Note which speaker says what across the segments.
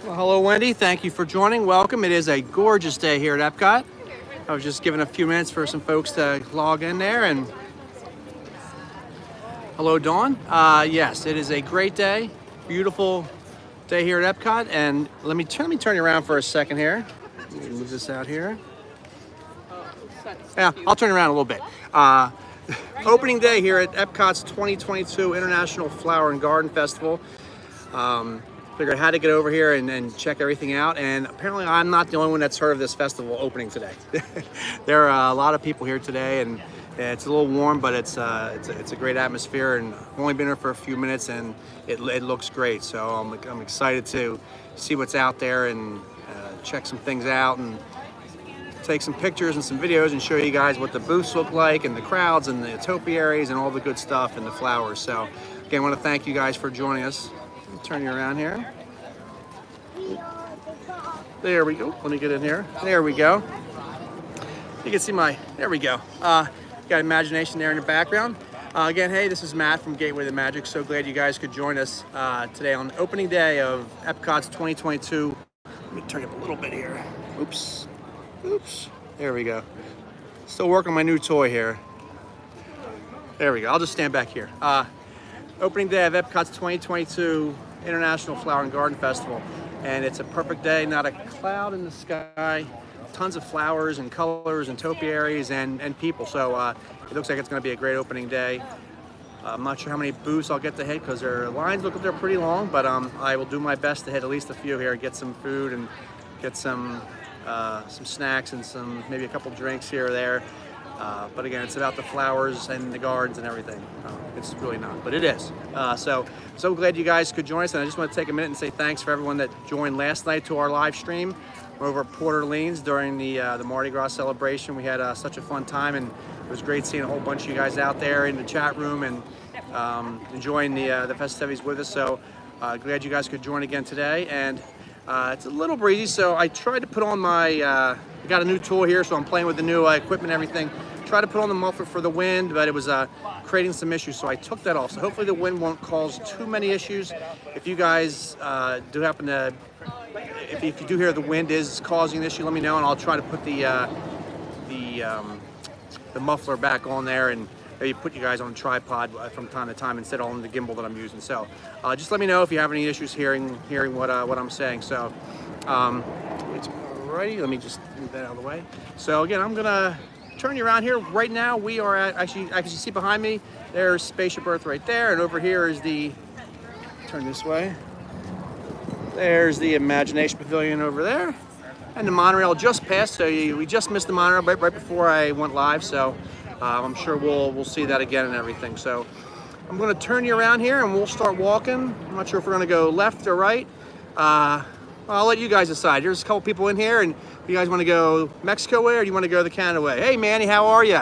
Speaker 1: Well, hello, Wendy. Thank you for joining. Welcome. It is a gorgeous day here at Epcot. I was just giving a few minutes for some folks to log in there. And hello, Dawn. Yes, it is a great day. Beautiful day here at Epcot. And let me turn you around for a second here. Let me move this out here. Yeah, I'll turn around a little bit. Opening day here at Epcot's 2022 International Flower and Garden Festival. Figured I had to get over here and check everything out, and apparently I'm not the only one that's heard of this festival opening today. There are a lot of people here today, and it's a little warm, but it's a great atmosphere, and I've only been here for a few minutes, and it looks great. So I'm excited to see what's out there and check some things out and take some pictures and some videos and show you guys what the booths look like and the crowds and the topiaries and all the good stuff and the flowers. So again, I want to thank you guys for joining us. Turn you around here. There we go. Let me get in here. There we go. You can see there we go. Got imagination there in the background. Again, hey, this is Matt from Gateway to Magic. So glad you guys could join us today on opening day of Epcot's 2022. Let me turn it up a little bit here. Oops. There we go. Still working on my new toy here. There we go. I'll just stand back here. Opening day of Epcot's 2022 International Flower and Garden Festival, and it's a perfect day, not a cloud in the sky, tons of flowers and colors and topiaries and people. So it looks like it's going to be a great opening day. I'm not sure how many booths I'll get to hit because their lines look like they're pretty long, but I will do my best to hit at least a few here and get some food and get some snacks and maybe a couple drinks here or there. But again, it's about the flowers and the gardens and everything. It's really not, but it is. So glad you guys could join us. And I just want to take a minute and say thanks for everyone that joined last night to our live stream over at Port Orleans during the Mardi Gras Celebration. We had such a fun time, and it was great seeing a whole bunch of you guys out there in the chat room and enjoying the festivities with us. So glad you guys could join again today. And it's a little breezy, so I tried to put on my, I got a new tool here, so I'm playing with the new equipment and everything. Tried to put on the muffler for the wind, but it was creating some issues, so I took that off. So hopefully the wind won't cause too many issues. If you guys do happen to, if you do hear the wind is causing an issue, let me know, and I'll try to put the muffler back on there and maybe put you guys on a tripod from time to time instead of on the gimbal that I'm using. So just let me know if you have any issues hearing what I'm saying. So alrighty, let me just move that out of the way. So again, I'm gonna turn you around here. Right now we are at, actually I can see behind me, there's Spaceship Earth right there, and over here is turn this way, there's the Imagination Pavilion over there, and the monorail just passed, so we just missed the monorail right before I went live. So I'm sure we'll see that again and everything. So I'm going to turn you around here and we'll start walking. I'm not sure if we're going to go left or right. I'll let you guys decide. There's a couple people in here, and if you guys want to go Mexico way or do you want to go the Canada way? Hey, Manny, how are you?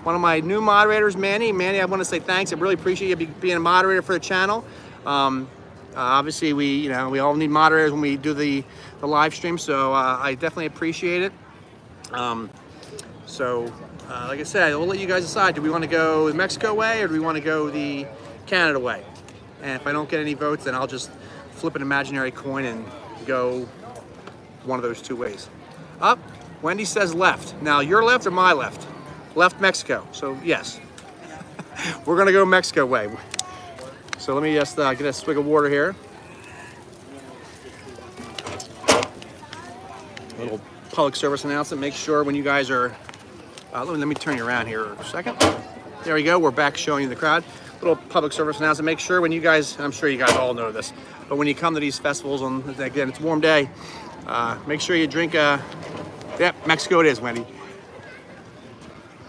Speaker 1: One of my new moderators, Manny. Manny, I want to say thanks. I really appreciate you being a moderator for the channel. Obviously, we all need moderators when we do the live stream, so I definitely appreciate it. Like I said, we'll let you guys decide. Do we want to go the Mexico way or do we want to go the Canada way? And if I don't get any votes, then I'll just flip an imaginary coin and go one of those two ways. Up, Wendy says left. Now, your left or my left? Left Mexico. So yes, we're going to go Mexico way. So let me just get a swig of water here. A little public service announcement. Make sure when you guys are, let me turn you around here a second. There we go. We're back showing you the crowd. little public service announcement. Make sure when you guys, I'm sure you guys all know this, but when you come to these festivals on, again, it's a warm day, make sure you drink, yep, Mexico it is, Wendy.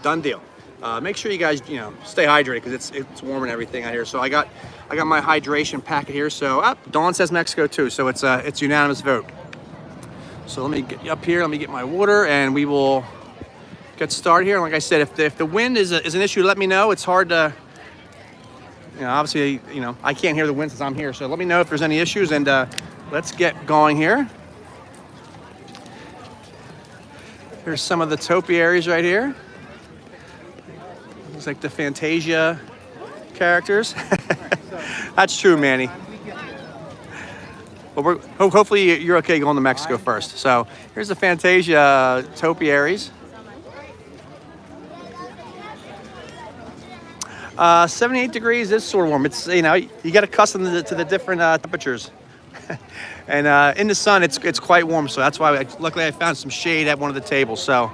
Speaker 1: Done deal. Make sure you guys, stay hydrated because it's warm and everything out here. So I got my hydration packet here. So Dawn says Mexico too. So it's unanimous vote. So let me get up here. Let me get my water, and we will get started here. And like I said, if the wind is an issue, let me know. It's hard to, obviously, I can't hear the wind since I'm here. So let me know if there's any issues, and let's get going here. Here's some of the topiaries right here. Looks like the Fantasia characters. That's true, Manny. Well, hopefully you're okay going to Mexico first. So here's the Fantasia topiaries. 78 degrees is sort of warm. It's you get accustomed to the different temperatures. And in the sun, it's quite warm. So that's why luckily I found some shade at one of the tables. So.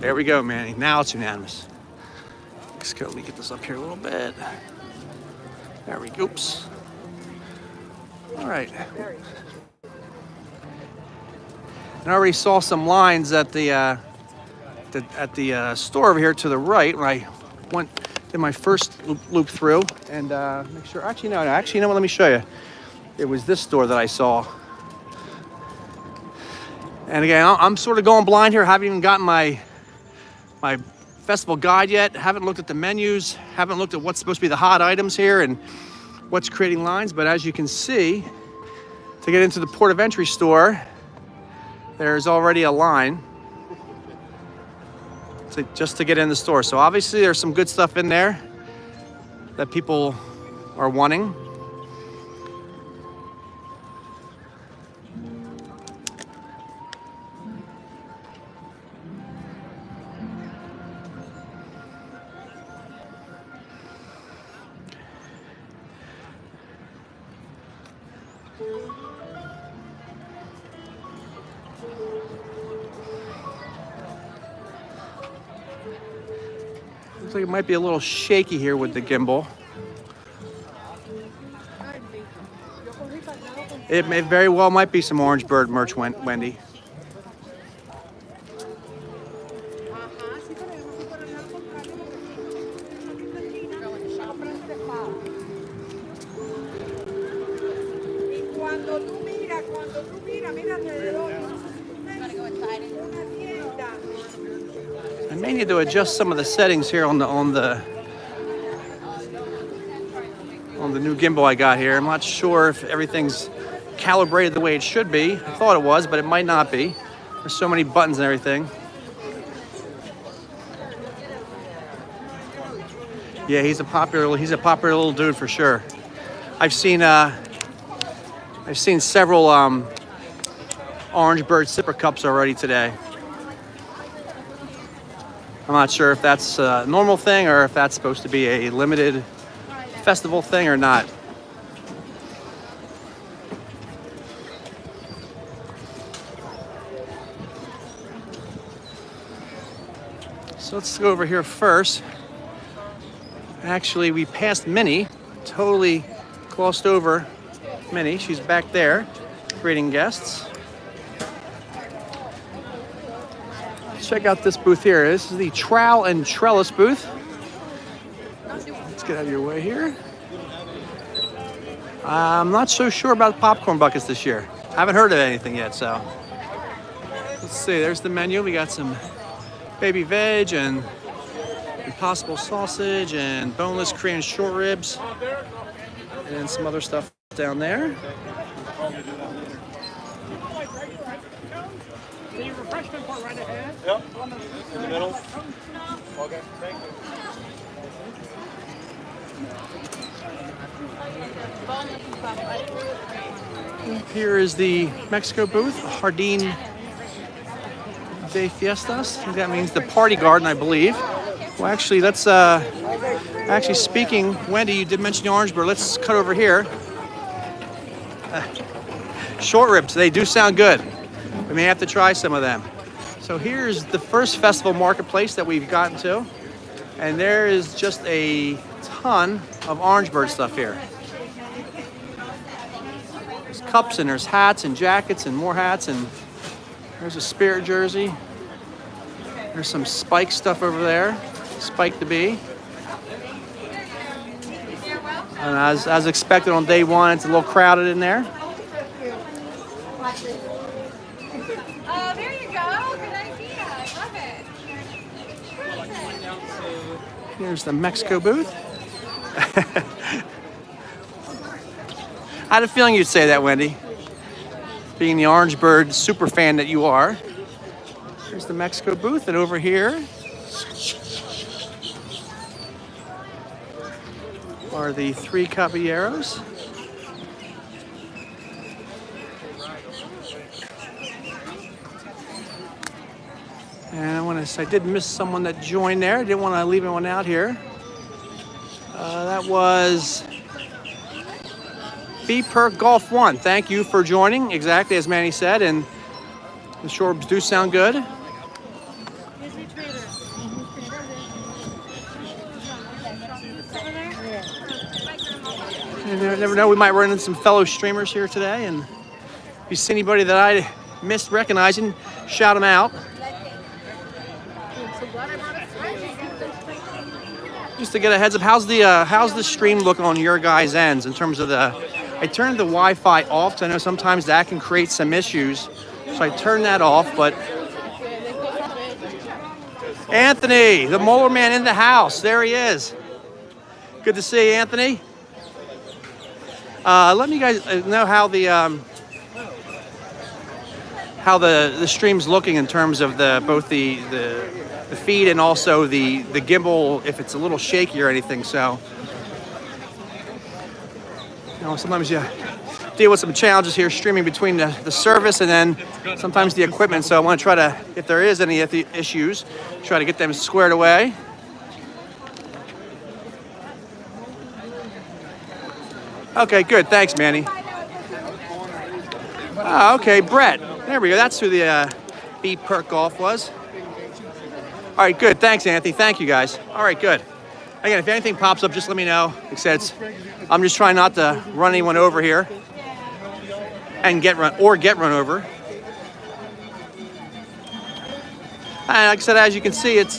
Speaker 1: There we go, Manny. Now it's unanimous. Let me get this up here a little bit. There we go. Oops. All right. And I already saw some lines at the store over here to the right when I did my first loop through, and make sure. Actually, no. Actually, you know what? Let me show you. It was this store that I saw. And again, I'm sort of going blind here. I haven't even gotten my festival guide yet. Haven't looked at the menus. Haven't looked at what's supposed to be the hot items here and what's creating lines. But as you can see, to get into the port of entry store, there's already a line just to get in the store. So obviously there's some good stuff in there that people are wanting. Looks like it might be a little shaky here with the gimbal. It may very well might be some Orange Bird merch, Wendy. I may need to adjust some of the settings here on the new gimbal I got here. I'm not sure if everything's calibrated the way it should be. I thought it was, but it might not be. There's so many buttons and everything. Yeah, he's a popular little dude for sure. I've seen several Orange Bird sipper cups already today. I'm not sure if that's a normal thing or if that's supposed to be a limited festival thing or not. So let's go over here first. Actually, we passed Minnie, totally glossed over Minnie. She's back there, greeting guests. Check out this booth here. This is the Trowel and Trellis booth. Let's get out of your way here. I'm not so sure about popcorn buckets this year. I haven't heard of anything yet, so. Let's see, there's the menu. We got some baby veg and Impossible sausage and boneless Korean short ribs and some other stuff down there.
Speaker 2: The refreshment part right ahead.
Speaker 3: Yep. In the middle. Okay. Thank you.
Speaker 1: Here is the Mexico booth, Jardín de Fiestas. I think that means the party garden, I believe. Well, actually, let's, actually speaking, Wendy, you did mention the Orange Bird. Let's cut over here. Short ribs, they do sound good. We may have to try some of them. So here's the first festival marketplace that we've gotten to. And there is just a ton of orange bird stuff here. There's cups and there's hats and jackets and more hats, and there's a Spirit jersey. There's some Spike stuff over there. Spike the Bee. And as expected on day one, it's a little crowded in there.
Speaker 4: Oh, there you go. Good idea. I love it.
Speaker 1: Here's the Mexico booth. I had a feeling you'd say that, Wendy. Being the Orange Bird super fan that you are. Here's the Mexico booth, and over here are the three caballeros. And I did miss someone that joined there. I didn't want to leave anyone out here. That was B Perk Golf 1. Thank you for joining, exactly as Manny said, and the shorts do sound good. And you never know, we might run into some fellow streamers here today, and if you see anybody that I missed recognizing, shout them out. Just to get a heads up, how's the stream look on your guys' ends in terms of I turned the Wi-Fi off because I know sometimes that can create some issues, so I turned that off. But Anthony, the Molar Man, in the house. There he is. Good to see you, Anthony. Let me guys know how the stream's looking in terms of both the feed and also the gimbal, if it's a little shaky or anything. So, sometimes you deal with some challenges here streaming between the service and then sometimes the equipment. So I want to try to, if there is any issues, try to get them squared away. Okay, good. Thanks, Manny. Okay, Brett. There we go. That's who the B Perk Golf was. All right, good. Thanks, Anthony. Thank you, guys. All right, good. Again, if anything pops up, just let me know. Like I said, I'm just trying not to run anyone over here and get run over. And like I said, as you can see, it's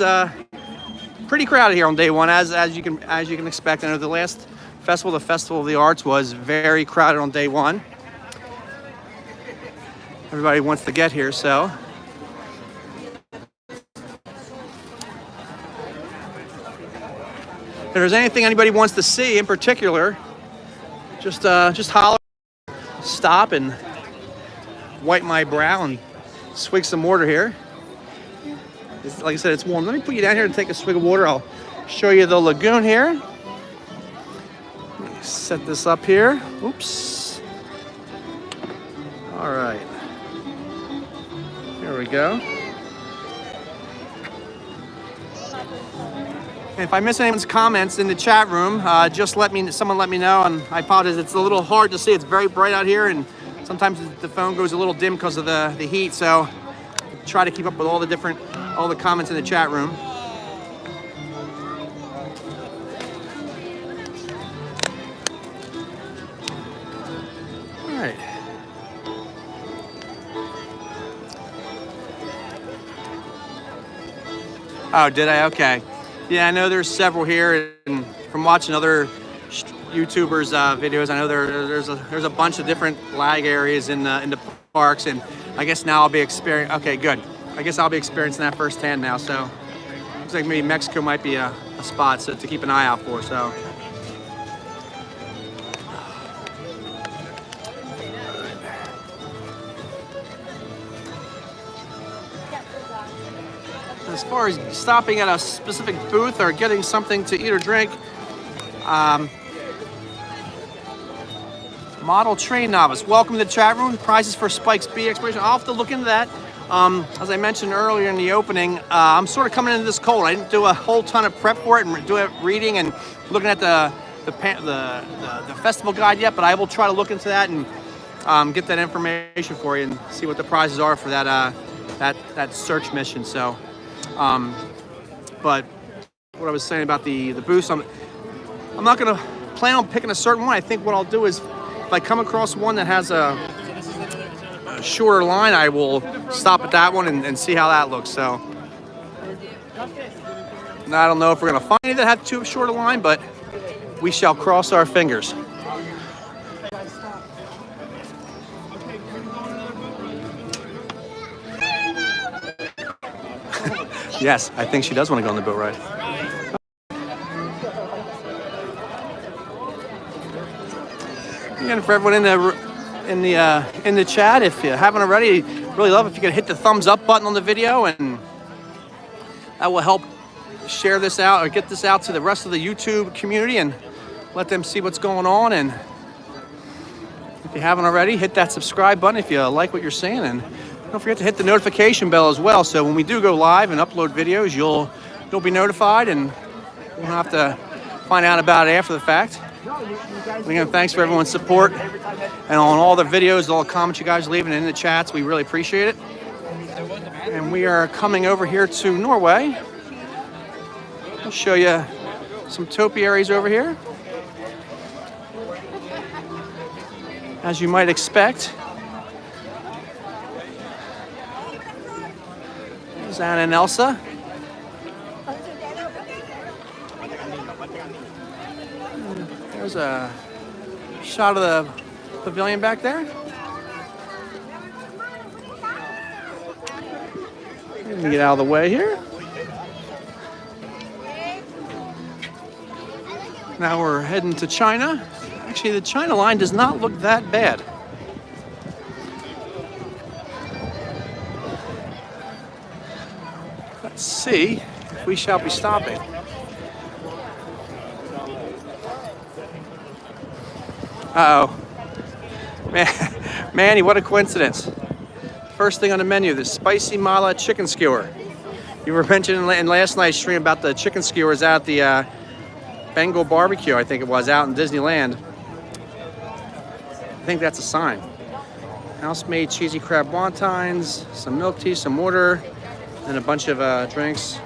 Speaker 1: pretty crowded here on day one, as you can expect. I know the last festival, the Festival of the Arts, was very crowded on day one. Everybody wants to get here, so. If there's anything anybody wants to see in particular, just holler, stop, and wipe my brow and swig some water here. Like I said, it's warm. Let me put you down here and take a swig of water. I'll show you the lagoon here. Let me set this up here. Oops. All right. Here we go. And if I miss anyone's comments in the chat room, someone let me know. And I apologize, it's a little hard to see. It's very bright out here, and sometimes the phone goes a little dim because of the heat. So try to keep up with all the comments in the chat room. All right. Oh, did I? Okay. Yeah, I know there's several here, and from watching other YouTubers' videos, I know there's a bunch of different lag areas in the parks, and I guess now I'll be experiencing. Okay, good. I guess I'll be experiencing that firsthand now. So looks like maybe Mexico might be a spot to keep an eye out for. So. As far as stopping at a specific booth or getting something to eat or drink, Model Train Novice, welcome to the chat room. Prizes for Spike's B Exploration. I'll have to look into that. As I mentioned earlier in the opening, I'm sort of coming into this cold. I didn't do a whole ton of prep for it and do it reading and looking at the festival guide yet, but I will try to look into that and get that information for you and see what the prizes are for that that search mission. So, but what I was saying about the booths, I'm not gonna plan on picking a certain one. I think what I'll do is if I come across one that has a shorter line, I will stop at that one and see how that looks. So now, I don't know if we're gonna find any that have too short a line, but we shall cross our fingers. Yes, I think she does want to go on the boat ride. And for everyone in the chat, if you haven't already, really love if you could hit the thumbs up button on the video, and that will help share this out or get this out to the rest of the YouTube community and let them see what's going on. And if you haven't already, hit that subscribe button if you like what you're seeing, and don't forget to hit the notification bell as well, so when we do go live and upload videos, you'll be notified and you won't have to find out about it after the fact. And again, thanks for everyone's support and on all the videos, all the comments you guys leaving in the chats. We really appreciate it. And we are coming over here to Norway. I'll show you some topiaries over here. As you might expect. There's Anna and Elsa. There's a shot of the pavilion back there. Let me get out of the way here. Now we're heading to China. Actually, the China line does not look that bad. Let's see if we shall be stopping. Uh-oh. Manny, what a coincidence. First thing on the menu, the spicy mala chicken skewer. You were mentioning in last night's stream about the chicken skewers out at the Bengal barbecue, I think it was, out in Disneyland. I think that's a sign. House-made cheesy crab wontons, some milk tea, some water, and a bunch of drinks.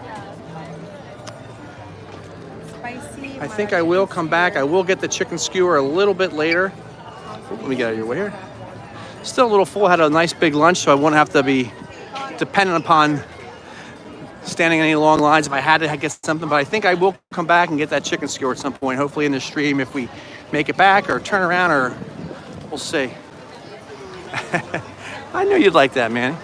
Speaker 1: I think I will come back. I will get the chicken skewer a little bit later. Let me get out of your way here. Still a little full. Had a nice big lunch, so I won't have to be dependent upon standing in any long lines if I had to get something. But I think I will come back and get that chicken skewer at some point, hopefully in the stream, if we make it back or turn around, or we'll see. I knew you'd like that, man.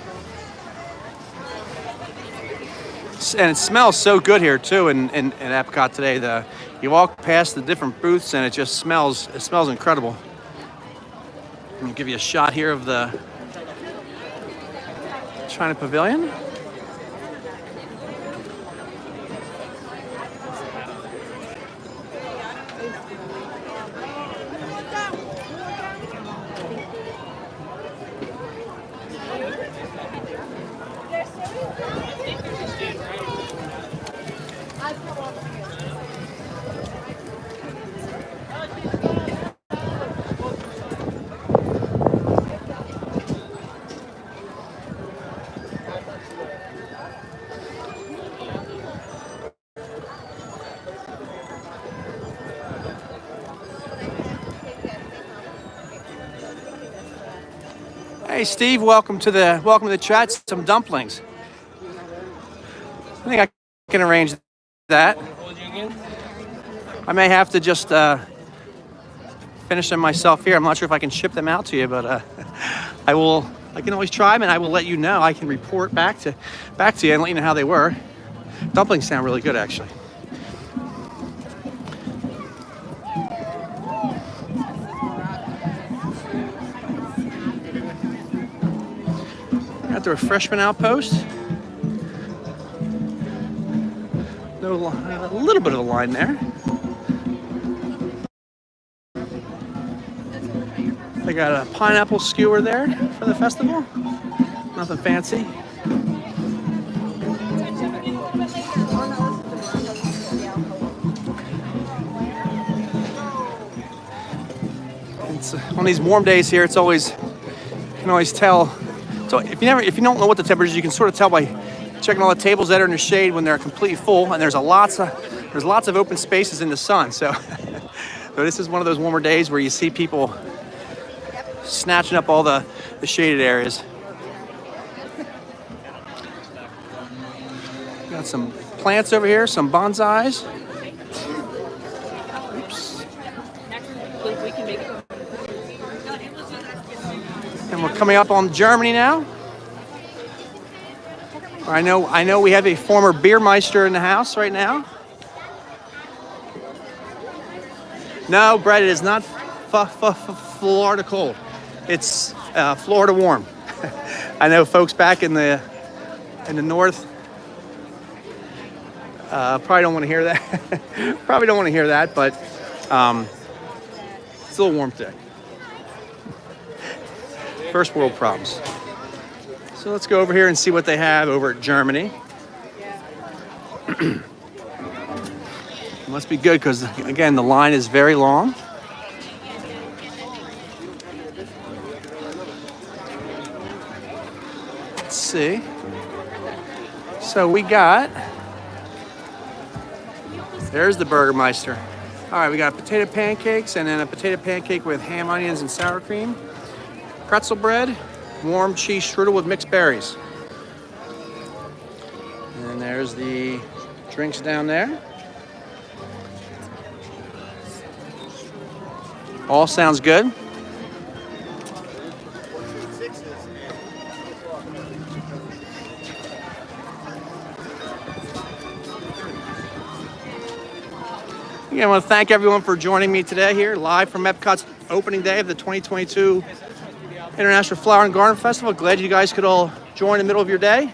Speaker 1: And it smells so good here too in Epcot today. You walk past the different booths and it just smells incredible. I'm gonna give you a shot here of the China Pavilion. Hey Steve, welcome to the chat. Some dumplings. I think I can arrange that. I may have to just finish them myself here. I'm not sure if I can ship them out to you, but I can always try them, and I will let you know. I can report back to you and let you know how they were. Dumplings sound really good, actually. At the refreshment outpost. A little bit of a line there. They got a pineapple skewer there for the festival. Nothing fancy. It's, on these warm days here, it's always, you can always tell So if you don't know what the temperature is, you can sort of tell by checking all the tables that are in the shade when they're completely full, and there's lots of open spaces in the sun. So, so this is one of those warmer days where you see people snatching up all the shaded areas. Got some plants over here, some bonsais. Oops. And we're coming up on Germany now. I know we have a former beermeister in the house right now. No, Brett, it is not Florida cold. It's Florida warm. I know folks back in the north probably don't want to hear that. Probably don't want to hear that, but it's a little warm today. First world problems. So let's go over here and see what they have over at Germany. Must be good because, again, the line is very long. Let's see. So we got, there's the Burgermeister. All right, we got potato pancakes and then a potato pancake with ham, onions, and sour cream. Pretzel bread, warm cheese strudel with mixed berries. And then there's the drinks down there. All sounds good. Again, I want to thank everyone for joining me today here, live from Epcot's opening day of the 2022 International Flower and Garden Festival. Glad you guys could all join in the middle of your day.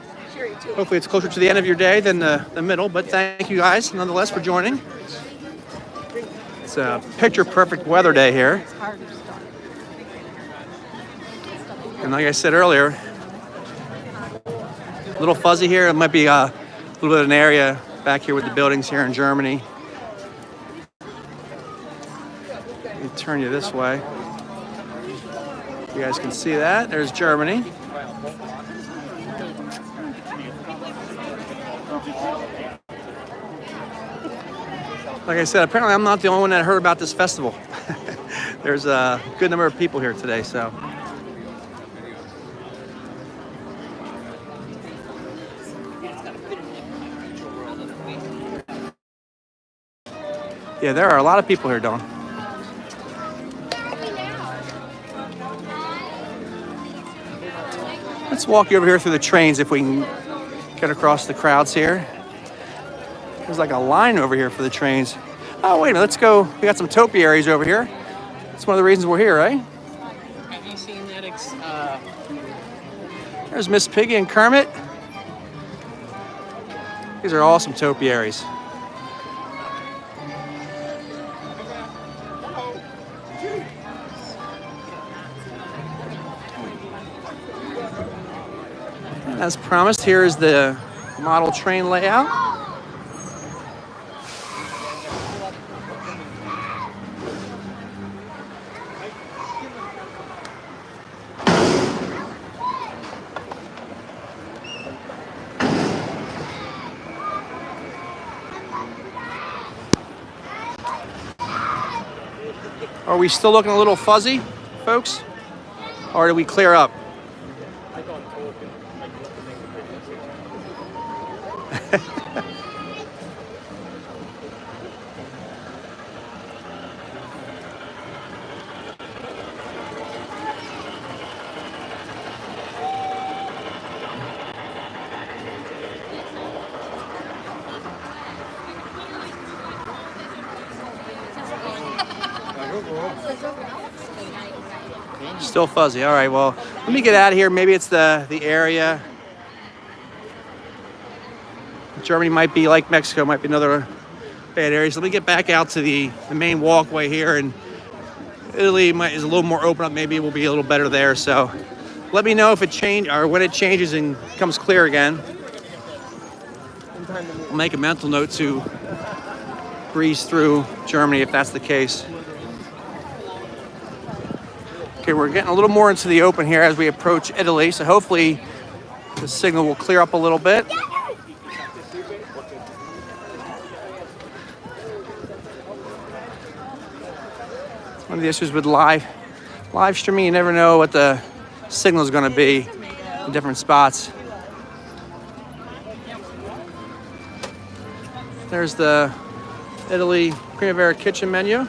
Speaker 1: Hopefully it's closer to the end of your day than the middle, but thank you guys nonetheless for joining. It's a picture-perfect weather day here. And like I said earlier, a little fuzzy here. It might be a little bit of an area back here with the buildings here in Germany. Let me turn you this way. You guys can see that. There's Germany. Like I said, apparently I'm not the only one that heard about this festival. There's a good number of people here today, so. Yeah, there are a lot of people here, Dawn. Let's walk you over here through the trains if we can get across the crowds here. There's like a line over here for the trains. Oh, wait a minute, let's go. We got some topiaries over here. That's one of the reasons we're here, right?
Speaker 2: Have you seen that?
Speaker 1: There's Miss Piggy and Kermit. These are awesome topiaries. As promised, here is the model train layout. Are we still looking a little fuzzy, folks? Or did we clear up? Still fuzzy. All right, well, let me get out of here. Maybe it's the area. Germany might be like Mexico, might be another bad area. So let me get back out to the main walkway here, and Italy is a little more open up. Maybe it will be a little better there. So let me know if it changes or when it changes and becomes clear again. I'll make a mental note to breeze through Germany if that's the case. Okay, we're getting a little more into the open here as we approach Italy, so hopefully the signal will clear up a little bit. One of the issues with live streaming, you never know what the signal is going to be in different spots. There's the Italy Primavera kitchen menu.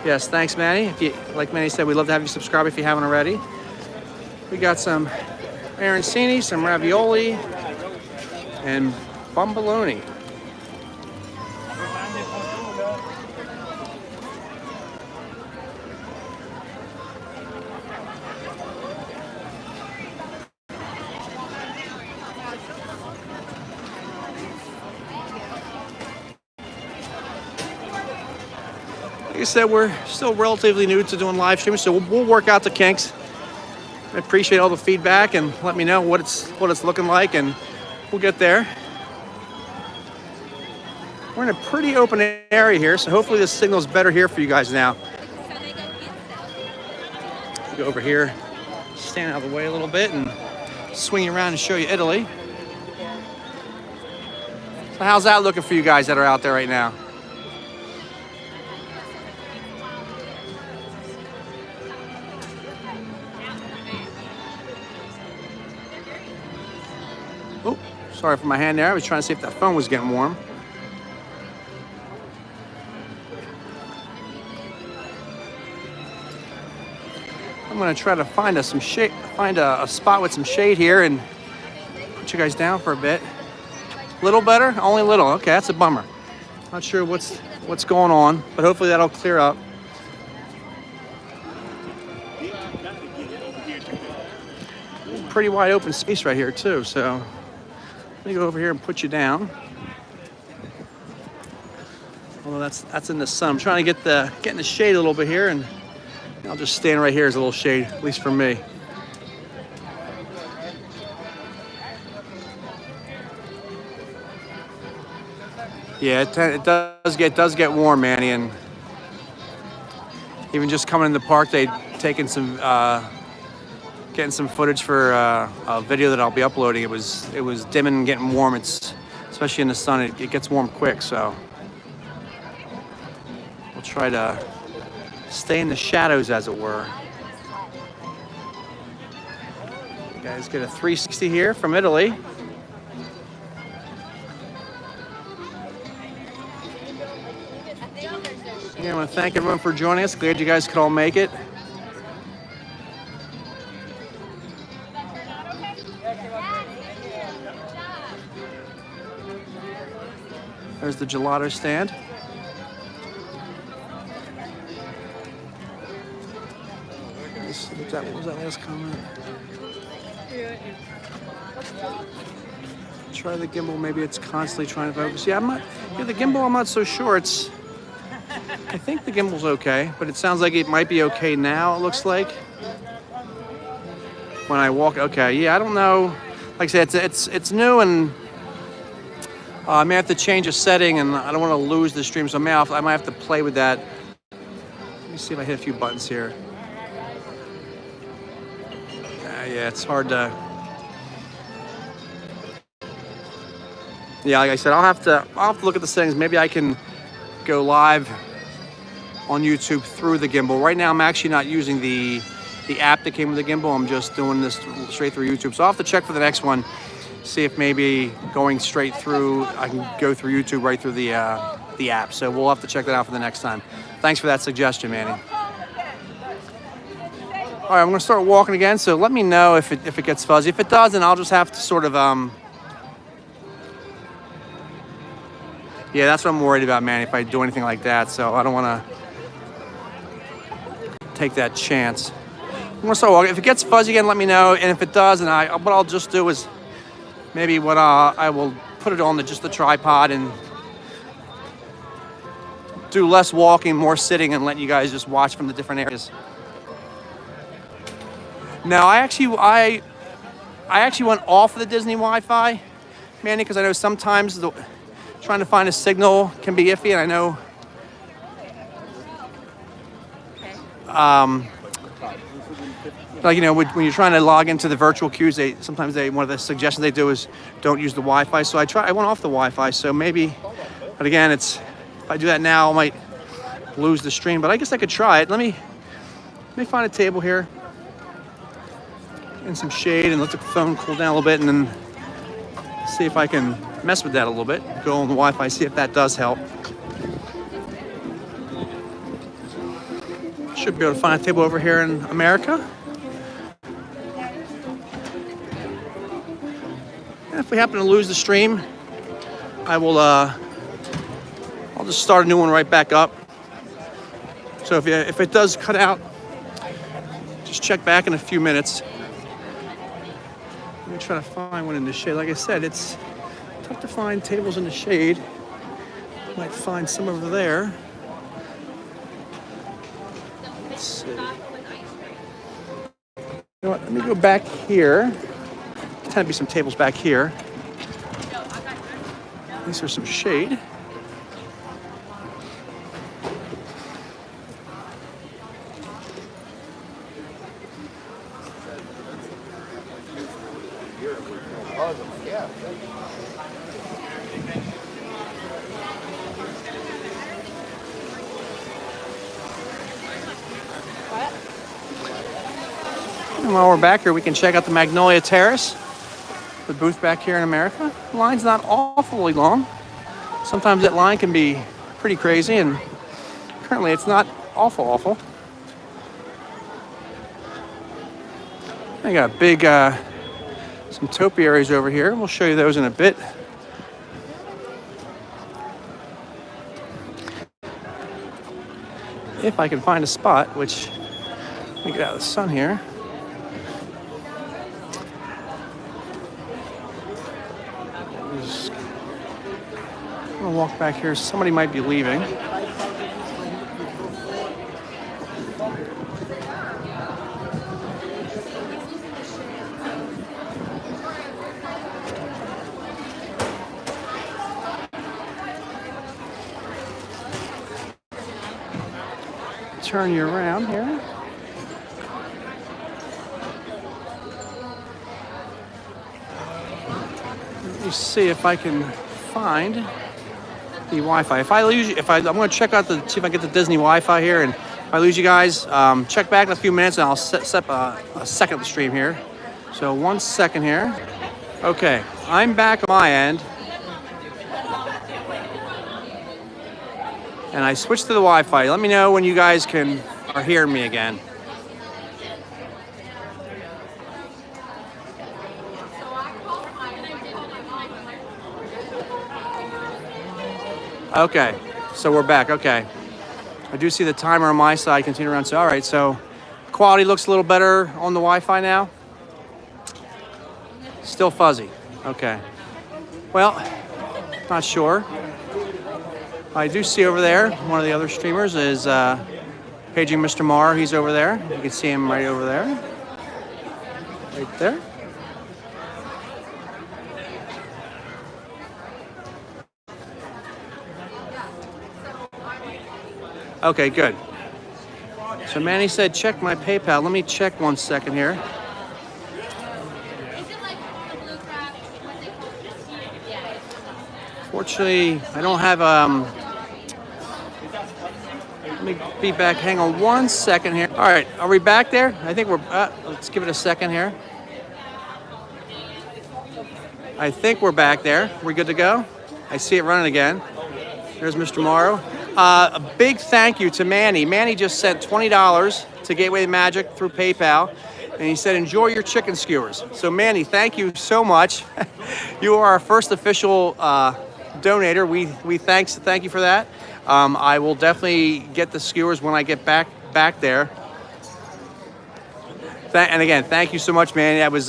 Speaker 1: Yes, thanks, Manny. If you, like Manny said, we'd love to have you subscribe if you haven't already. We got some arancini, some ravioli, and bomboloni. Like I said, we're still relatively new to doing live streaming, so we'll work out the kinks. I appreciate all the feedback and let me know what it's looking like, and we'll get there. We're in a pretty open area here, so hopefully the signal's better here for you guys now. Go over here, stand out of the way a little bit, and swing around and show you Italy. So how's that looking for you guys that are out there right now? Oh, sorry for my hand there. I was trying to see if that phone was getting warm. I'm gonna try to find some shade, find a spot with some shade here, and put you guys down for a bit. Little better, only a little. Okay, that's a bummer. Not sure what's going on, but hopefully that'll clear up. Pretty wide open space right here too, so let me go over here and put you down. Although that's in the sun. I'm trying to get in the shade a little bit here, and I'll just stand right here as a little shade, at least for me. Yeah, it does get warm, Manny, and even just coming in the park, they've taken some getting some footage for a video that I'll be uploading. It was dimming and getting warm. It's especially in the sun, it gets warm quick, so we'll try to stay in the shadows, as it were. You guys get a 360 here from Italy. Again, I want to thank everyone for joining us. Glad you guys could all make it. There's the Gelato Stand. What was that last comment? Try the gimbal. Maybe it's constantly trying to focus. Yeah, the gimbal, I'm not so sure. I think the gimbal's okay, but it sounds like it might be okay now, it looks like. When I walk, okay, yeah, I don't know. Like I said, it's new, and I may have to change a setting, and I don't want to lose the stream, so I might have to play with that. Let me see if I hit a few buttons here. Yeah, it's hard to. Yeah, like I said, I'll have to look at the settings. Maybe I can go live on YouTube through the gimbal. Right now, I'm actually not using the app that came with the gimbal. I'm just doing this straight through YouTube. So I'll have to check for the next one, see if maybe going straight through, I can go through YouTube right through the app. So we'll have to check that out for the next time. Thanks for that suggestion, Manny. All right, I'm gonna start walking again, so let me know if it gets fuzzy. If it does, then I'll just have to sort of, yeah, that's what I'm worried about, Manny, if I do anything like that, so I don't wanna take that chance. I'm gonna start walking. If it gets fuzzy again, let me know, and if it does, and what I'll just do is maybe I will put it on just the tripod and do less walking, more sitting, and let you guys just watch from the different areas. Now, I actually went off of the Disney Wi-Fi, Manny, because I know sometimes trying to find a signal can be iffy, and I know like, you know, when you're trying to log into the virtual queues, one of the suggestions they do is don't use the Wi-Fi. So I went off the Wi-Fi. So maybe, but again, if I do that now, I might lose the stream. But I guess I could try it. Let me find a table here and some shade, and let the phone cool down a little bit, and then see if I can mess with that a little bit. Go on the Wi-Fi, see if that does help. Should be able to find a table over here in America. And if we happen to lose the stream, I'll just start a new one right back up. So if it does cut out, just check back in a few minutes. Let me try to find one in the shade. Like I said, it's tough to find tables in the shade. Might find some over there. Let's see. You know what? Let me go back here. There's tend to be some tables back here. At least there's some shade. And while we're back here, we can check out the Magnolia Terrace, the booth back here in America. The line's not awfully long. Sometimes that line can be pretty crazy, and currently it's not awful. I got big, some topiaries over here. We'll show you those in a bit. If I can find a spot, which, let me get out of the sun here. I'm gonna walk back here. Somebody might be leaving. Turn you around here. Let me see if I can find the Wi-Fi. If I lose you, I'm going to check out see if I get the Disney Wi-Fi here, and if I lose you guys, check back in a few minutes, and I'll set up a second stream here. So 1 second here. Okay, I'm back on my end. And I switched to the Wi-Fi. Let me know when you guys are hearing me again. Okay, so we're back. Okay, I do see the timer on my side continue around. So all right, so quality looks a little better on the Wi-Fi now. Still fuzzy. Okay. Well, not sure. I do see over there, one of the other streamers is paging Mr. Marr. He's over there. You can see him right over there. Right there. Okay, good. So Manny said, check my PayPal. Let me check 1 second here. Fortunately, I don't have let me be back. Hang on 1 second here. All right, are we back there? I think we're. Let's give it a second here. I think we're back there. We're good to go. I see it running again. There's Mr. Morrow. A big thank you to Manny. Manny just sent $20 to Gateway Magic through PayPal, and he said, "Enjoy your chicken skewers." So Manny, thank you so much. You are our first official donator. We thank you for that. I will definitely get the skewers when I get back there. And again, thank you so much, man. That was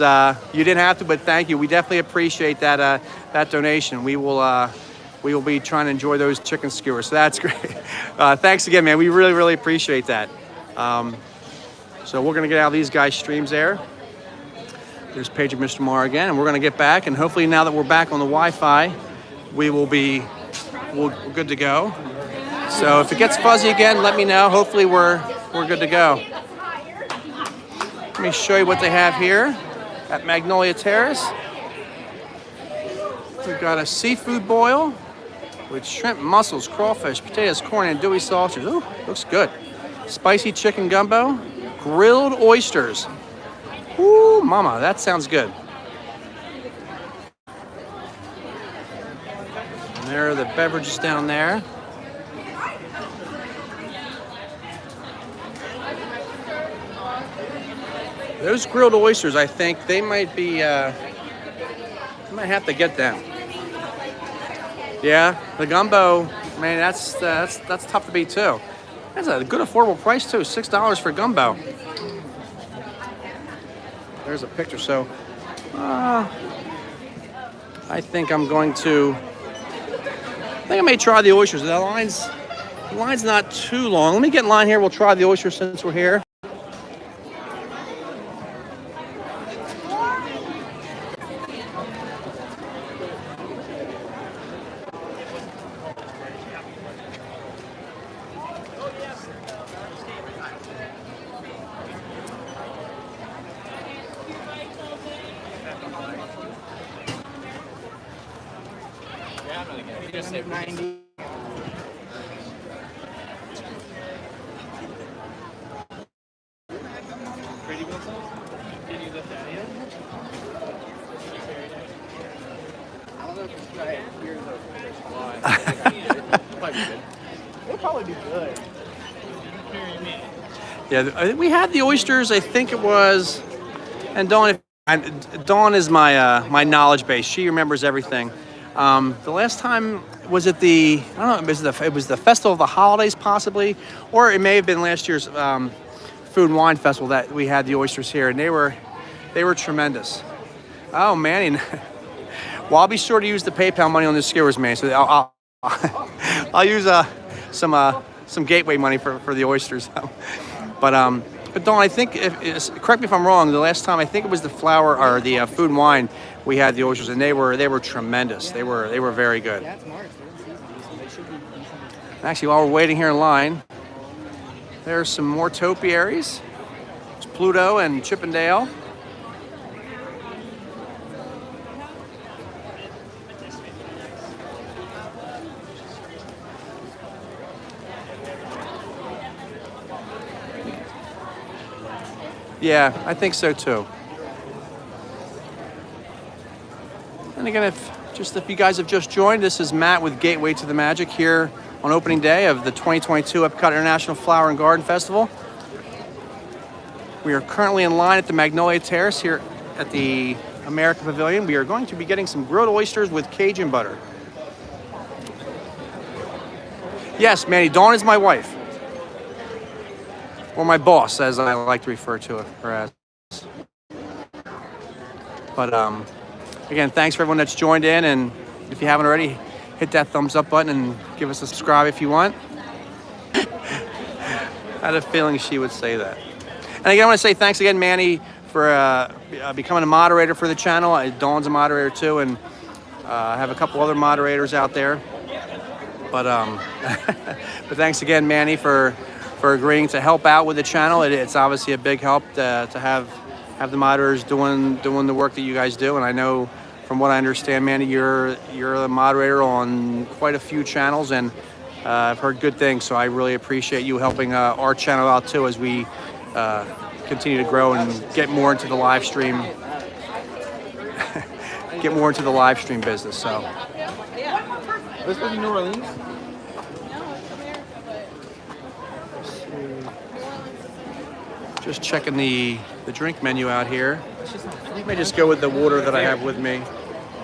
Speaker 1: you didn't have to, but thank you. We definitely appreciate that donation. We will be trying to enjoy those chicken skewers. So that's great. Thanks again, man. We really appreciate that. So we're gonna get out of these guys' streams there. There's Paige and Mr. Marr again, and we're gonna get back. And hopefully, now that we're back on the Wi-Fi, we're good to go. So if it gets fuzzy again, let me know. Hopefully we're we're good to go. Let me show you what they have here at Magnolia Terrace. We've got a seafood boil with shrimp, mussels, crawfish, potatoes, corn, and andouille sausage. Ooh, looks good. Spicy chicken gumbo, grilled oysters. Ooh, mama, that sounds good. And there are the beverages down there. Those grilled oysters, I think they might be, I might have to get them. Yeah, the gumbo, man, that's tough to beat too. That's a good affordable price too, $6 for gumbo. There's a picture, so I think I'm going to, I think I may try the oysters. The line's not too long. Let me get in line here, we'll try the oysters since we're here.
Speaker 3: It'll probably be good.
Speaker 1: Yeah, we had the oysters. I think it was, and Dawn is my my knowledge base. She remembers everything. The last time was it the, I don't know, it was the Festival of the Holidays possibly, or it may have been last year's Food and Wine Festival that we had the oysters here, and they were tremendous. Oh man, well, I'll be sure to use the PayPal money on the skewers, man. So I'll use some gateway money for the oysters. But Dawn, I think, correct me if I'm wrong, the last time I think it was the flour or the Food and Wine, we had the oysters, and they were tremendous. They were very good.
Speaker 2: Yeah, it's March. They should be decent.
Speaker 1: Actually, while we're waiting here in line, there's some more topiaries. It's Pluto and Chippendale. Yeah, I think so too. And again, if you guys have just joined, this is Matt with Gateway to the Magic here on opening day of the 2022 Epcot International Flower and Garden Festival. We are currently in line at the Magnolia Terrace here at the America Pavilion. We are going to be getting some grilled oysters with Cajun butter. Yes, Manny, Dawn is my wife. Or my boss, as I like to refer to her as. But again, thanks for everyone that's joined in, and if you haven't already, hit that thumbs up button and give us a subscribe if you want. I had a feeling she would say that. And again, I want to say thanks again, Manny, for becoming a moderator for the channel. Dawn's a moderator too, and I have a couple other moderators out there. But but thanks again, Manny, for agreeing to help out with the channel. It's obviously a big help to have the moderators doing the work that you guys do. And I know, from what I understand, Mandy, you're the moderator on quite a few channels, and I've heard good things. So I really appreciate you helping our channel out too as we continue to grow and get more into the live stream, business. So.
Speaker 3: Let's go to New Orleans.
Speaker 1: Just checking the drink menu out here. Let me just go with the water that I have with me.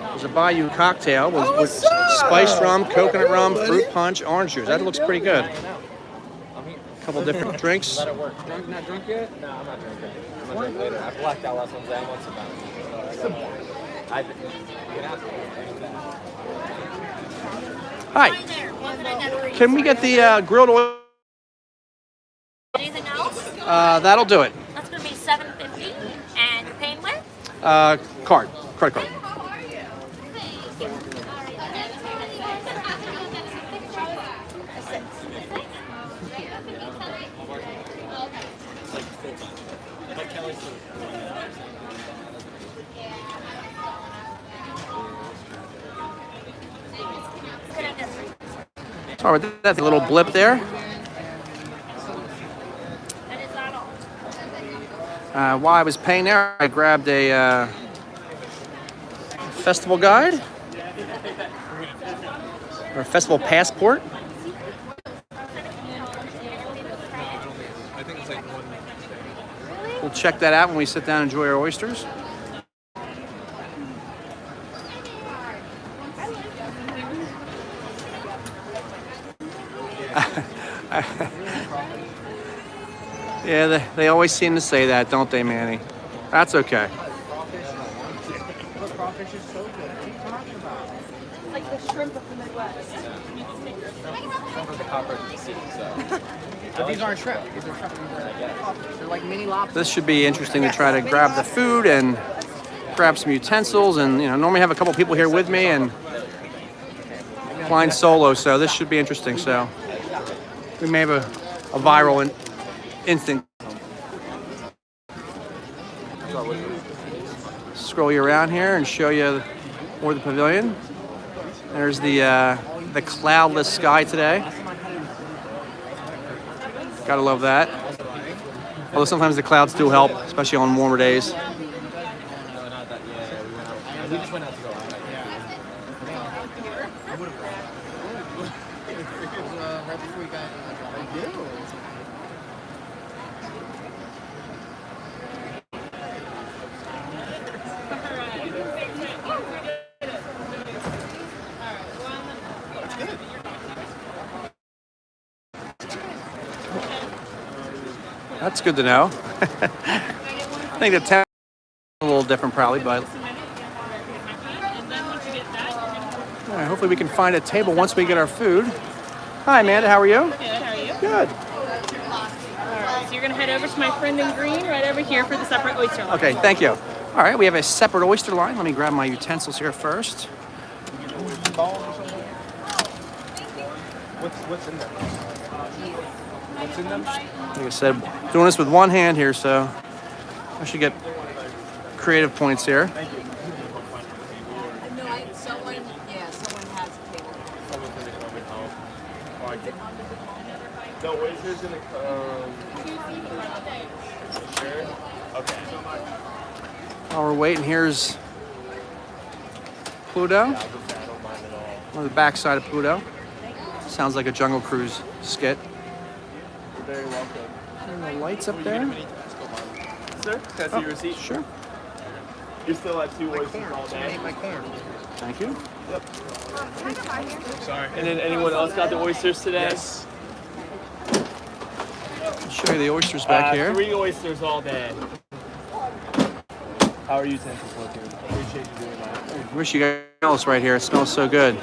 Speaker 1: There's a Bayou cocktail with spiced rum, coconut rum, fruit punch, orange juice. That looks pretty good. A couple different drinks.
Speaker 3: Let it work. Not drunk yet? No, I'm not drunk yet. I'm gonna drink later. I blacked out last Wednesday. I want some
Speaker 1: Hi. Can we get the grilled oil?
Speaker 5: Anything else?
Speaker 1: That'll do it.
Speaker 5: That's going to be $7.50. And you're paying with?
Speaker 1: Credit card. Sorry about that, a little blip there. While I was paying there, I grabbed a festival guide or a festival passport. We'll check that out when we sit down and enjoy our oysters. Yeah, they always seem to say that, don't they, Manny? That's okay.
Speaker 2: Crawfish is so good. What are you talking about?
Speaker 4: Like the shrimp of the Midwest.
Speaker 3: The cockroach of the sea, so.
Speaker 2: But these aren't shrimp. These are shrimp. They're like mini lobsters.
Speaker 1: This should be interesting to try to grab the food and grab some utensils. And, you know, normally I have a couple people here with me and flying solo, so this should be interesting. So we may have a viral instant. Scroll you around here and show you more of the pavilion. There's the cloudless sky today. Gotta love that. Although sometimes the clouds do help, especially on warmer days.
Speaker 3: No, not that. Yeah, we just went out to go out.
Speaker 2: Right before we got. I do.
Speaker 1: That's good to know. I think the town is a little different probably, but all right, hopefully we can find a table once we get our food. Hi, Amanda, how are you?
Speaker 6: Good, how are you?
Speaker 1: Good.
Speaker 6: Alright, so you're gonna head over to my friend in green right over here for the separate oyster line.
Speaker 1: Okay, thank you. All right, we have a separate oyster line. Let me grab my utensils here first.
Speaker 3: What's in there? What's in them?
Speaker 1: Like I said, doing this with one hand here, so I should get creative points here.
Speaker 4: No, someone has a table.
Speaker 3: Someone's gonna come and help. Or I can. No, Oysters gonna come. Sure. Okay.
Speaker 1: While we're waiting, here's Pluto.
Speaker 3: I don't mind at all.
Speaker 1: On the backside of Pluto. Sounds like a Jungle Cruise skit.
Speaker 3: You're very welcome.
Speaker 1: And the lights up there.
Speaker 3: Sir, can I see your receipt?
Speaker 1: Sure.
Speaker 3: You're still at 2 oysters all
Speaker 2: I
Speaker 3: day.
Speaker 2: made my corn.
Speaker 1: Thank you.
Speaker 3: Sorry. And then anyone else got the oysters today?
Speaker 2: Yes.
Speaker 1: I'll show you the oysters back here.
Speaker 3: 3 oysters all day. How are utensils looking? Appreciate you doing that.
Speaker 1: I wish you guys could smell this right here. It smells so good.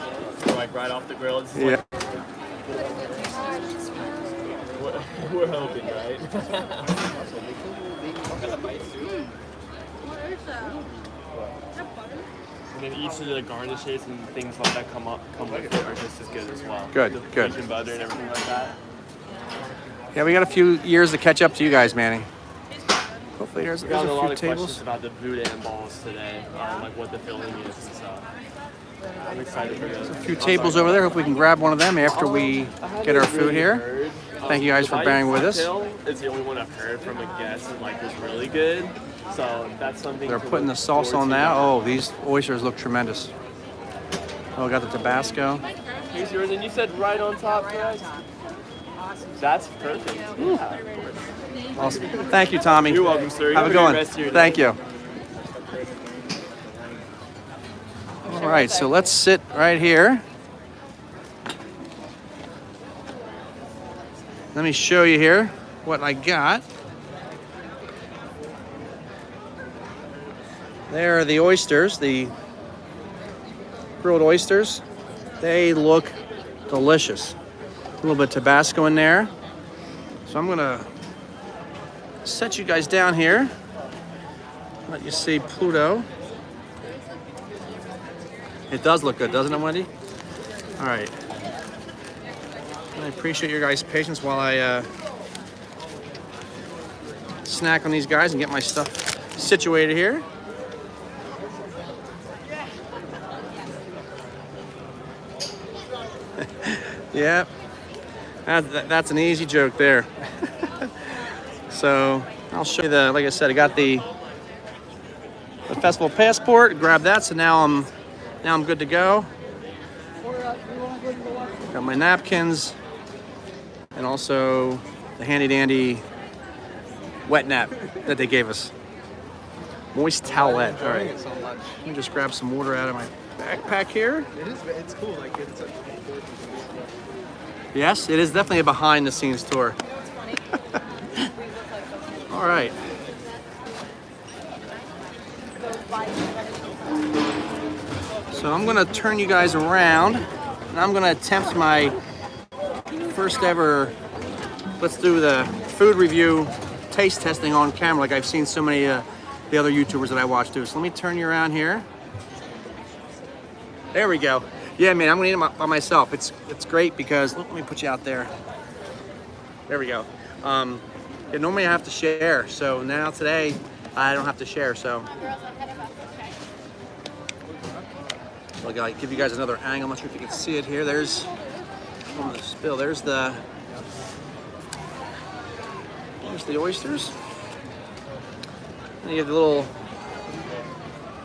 Speaker 3: Like right off the grill. It's
Speaker 1: Yeah.
Speaker 3: like, we're hoping, right? And then each of the garnishes and things like that come with it are just as good as well.
Speaker 1: Good,
Speaker 3: The
Speaker 1: good.
Speaker 3: Cajun butter and everything like that.
Speaker 1: Yeah, we got a few years to catch up to you guys, Manny. Hopefully there's
Speaker 3: We got a
Speaker 1: a
Speaker 3: lot
Speaker 1: few
Speaker 3: of
Speaker 1: tables.
Speaker 3: questions about the boudin balls today, like what the filling is and stuff. I'm excited for those.
Speaker 1: A few tables over there. Hope we can grab one of them after we get our food here. Thank you guys for bearing with us.
Speaker 3: It's the only one I've heard from a guest and like was really good. So that's something.
Speaker 1: They're
Speaker 3: to
Speaker 1: putting the
Speaker 3: look
Speaker 1: sauce
Speaker 3: forward
Speaker 1: on
Speaker 3: to
Speaker 1: now. Oh, these oysters look tremendous. Oh, we got the Tabasco.
Speaker 3: Here's yours, and you said right on top, correct? That's perfect. Yeah, of course.
Speaker 1: Awesome. Thank you, Tommy.
Speaker 3: You're welcome, sir.
Speaker 1: Have a
Speaker 3: Have
Speaker 1: good one.
Speaker 3: rest of your day.
Speaker 1: Thank you. All right, so let's sit right here. Let me show you here what I got. There are the oysters, the grilled oysters. They look delicious. A little bit of Tabasco in there. So I'm gonna set you guys down here. Let you see Pluto. It does look good, doesn't it, Wendy? All right. I appreciate your guys' patience while I snack on these guys and get my stuff situated here. Yeah, that's an easy joke there. So I'll show you the, like I said, I got the festival passport, grab that, so now I'm good to go. Got my napkins and also the handy dandy wet nap that they gave us. Moist towelette. All right, let me just grab some water out of my backpack here.
Speaker 2: It's cool. Like it's a
Speaker 1: Yes, it is definitely a behind the scenes tour. All right. So I'm gonna turn you guys around and I'm gonna attempt my first ever, let's do the food review taste testing on camera like I've seen so many the other YouTubers that I watch do. So let me turn you around here. There we go. Yeah, man, I'm gonna eat it by myself. It's great because, let me put you out there. There we go. Yeah, normally I have to share, so now today I don't have to share, so. I'll give you guys another angle. I'm not sure if you can see it here. There's, on the spill, there's the oysters. And you have the little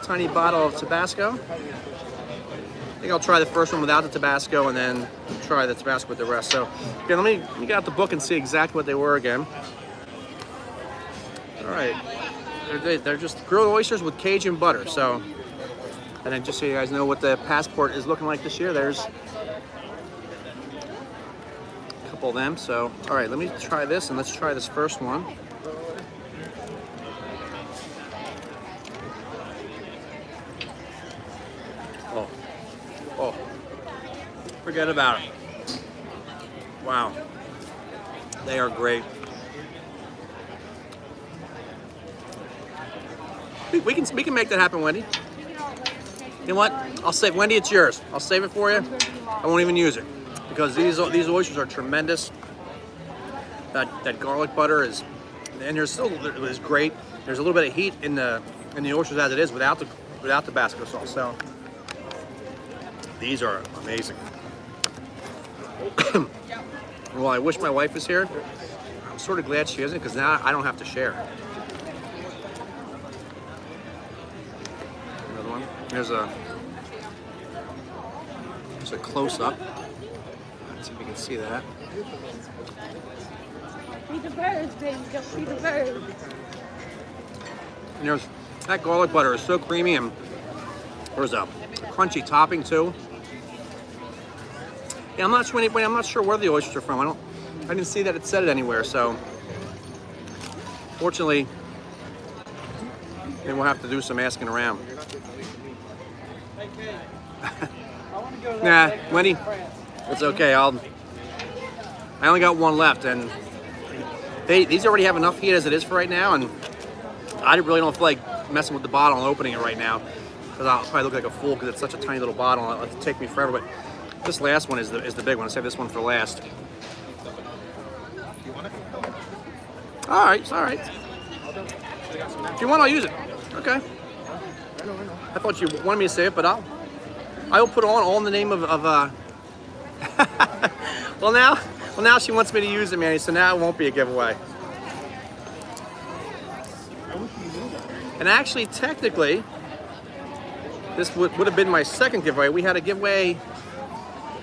Speaker 1: tiny bottle of Tabasco. I think I'll try the first one without the Tabasco and then try the Tabasco with the rest. So, again, let me get out the book and see exactly what they were again. All right, they're just grilled oysters with Cajun butter. So, and then just so you guys know what the passport is looking like this year, there's a couple of them. So, all right, let me try this and let's try this first one. Oh, forget about it. Wow, they are great. We can make that happen, Wendy. You know what? I'll save, Wendy, it's yours. I'll save it for you. I won't even use it because these oysters are tremendous. That garlic butter is, and there's still is great. There's a little bit of heat in the oysters as it is without the Tabasco sauce. So these are amazing. Well, I wish my wife was here. I'm sort of glad she isn't because now I don't have to share. Another one. There's a close up. Let's see if we can see that.
Speaker 6: Feed the birds, baby. Go feed the birds.
Speaker 1: And there's that garlic butter is so creamy, and there's a crunchy topping too. Yeah, I'm not sure where the oysters are from. I didn't see that it said it anywhere. So, fortunately, then we'll have to do some asking around. Nah, Wendy, it's okay. I only got one left, and these already have enough heat as it is for right now, and I really don't feel like messing with the bottle and opening it right now because I'll probably look like a fool because it's such a tiny little bottle and it'll take me forever. But this last one is the big one. I'll save this one for last. All right, it's all right. If you want, I'll use it. Okay. I thought you wanted me to save it, but I will put all in the name of well now she wants me to use it, Manny. So now it won't be a giveaway. And actually, technically, this would have been my second giveaway. We had a giveaway.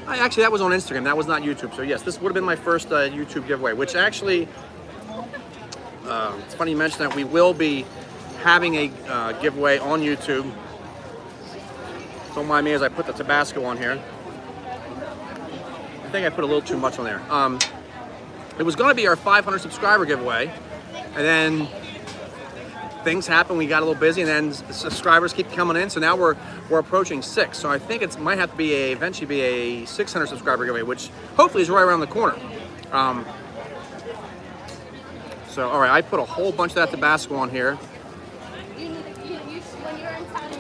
Speaker 1: Actually, that was on Instagram. That was not YouTube. So yes, this would have been my first YouTube giveaway. Which actually, it's funny you mention that. We will be having a giveaway on YouTube. Don't mind me as I put the Tabasco on here. I think I put a little too much on there. It was going to be our 500 subscriber giveaway, and then things happened. We got a little busy, and then subscribers keep coming in. So now we're approaching 6. So I think it might have to be eventually be a 600 subscriber giveaway, which hopefully is right around the corner. So all right, I put a whole bunch of that Tabasco on here.
Speaker 4: You when you're in town,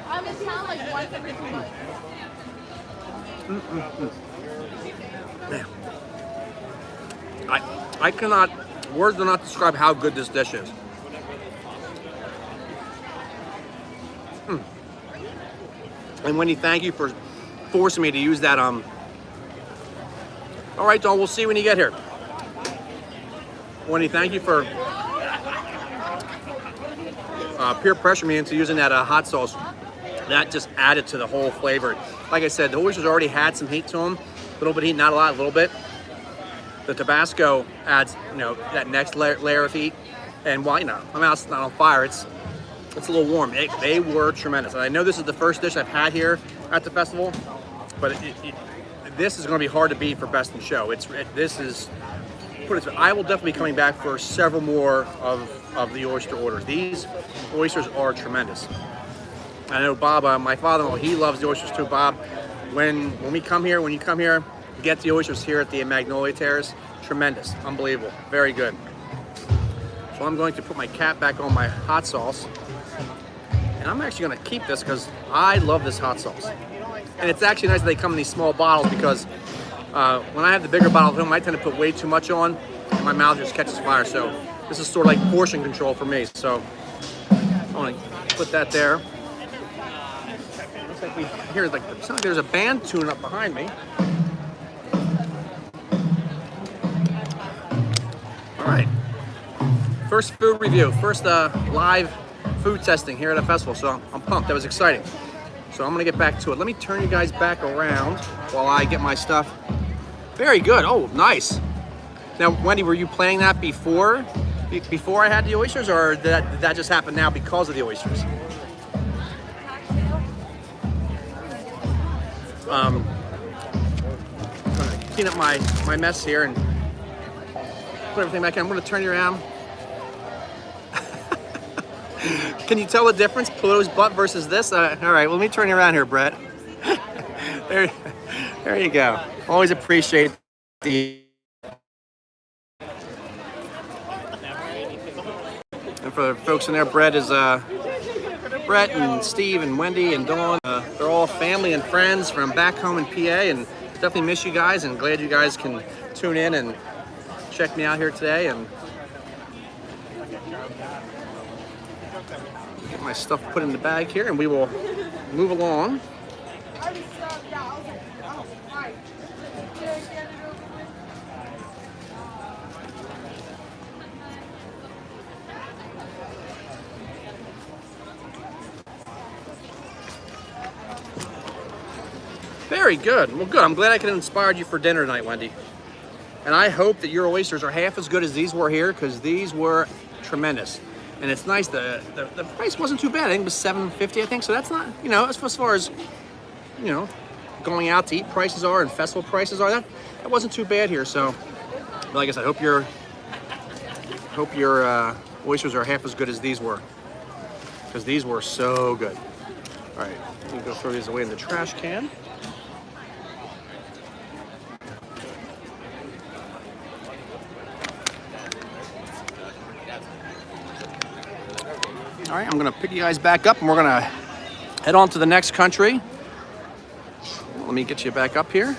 Speaker 4: I'm in town like once every 2 months.
Speaker 1: Man. I cannot, words do not describe how good this dish is. And Wendy, thank you for forcing me to use that All right, Dawn, we'll see you when you get here. Wendy, thank you for peer pressure me into using that hot sauce. That just added to the whole flavor. Like I said, the oysters already had some heat to them. A little bit of heat, not a lot, a little bit. The Tabasco adds, that next layer of heat. And while, my mouth's not on fire, it's a little warm. They were tremendous. And I know this is the first dish I've had here at the festival, but this is going to be hard to beat for Best in Show. I will definitely be coming back for several more of the oyster orders. These oysters are tremendous. I know Bob, my father-in-law, he loves the oysters too. Bob, when you come here, get the oysters here at the Magnolia Terrace. Tremendous, unbelievable, very good. So I'm going to put my cap back on my hot sauce. And I'm actually going to keep this because I love this hot sauce. And it's actually nice that they come in these small bottles because when I have the bigger bottle at home, I tend to put way too much on and my mouth just catches fire. So this is sort of like portion control for me. So I'm going to put that there. Looks like we hear sounds like there's a band tuning up behind me. All right. First food review, first live food testing here at a festival, so I'm pumped. That was exciting. So I'm gonna get back to it. Let me turn you guys back around while I get my stuff. Very good. Oh, nice. Now, Wendy, were you planning that before I had the oysters, or did that just happen now because of the oysters? I'm gonna clean up my mess here and put everything back in. I'm gonna turn you around. Can you tell the difference, Pluto's butt versus this? All right, well, let me turn you around here, Brett. There you go. Always appreciate the... And for the folks in there, Brett and Steve and Wendy and Dawn. They're all family and friends from back home in PA, and definitely miss you guys, and glad you guys can tune in and check me out here today. And get my stuff put in the bag here, and we will move along. Very good. Well, good. I'm glad I could have inspired you for dinner tonight, Wendy. And I hope that your oysters are half as good as these were here, because these were tremendous. And it's nice, the price wasn't too bad. I think it was $7.50, I think. So that's not, as far as, going out to eat prices are and festival prices are, that wasn't too bad here. So, like I said, hope your oysters are half as good as these were, because these were so good. All right, let me go throw these away in the trash can. All right, I'm gonna pick you guys back up and we're gonna head on to the next country. Let me get you back up here.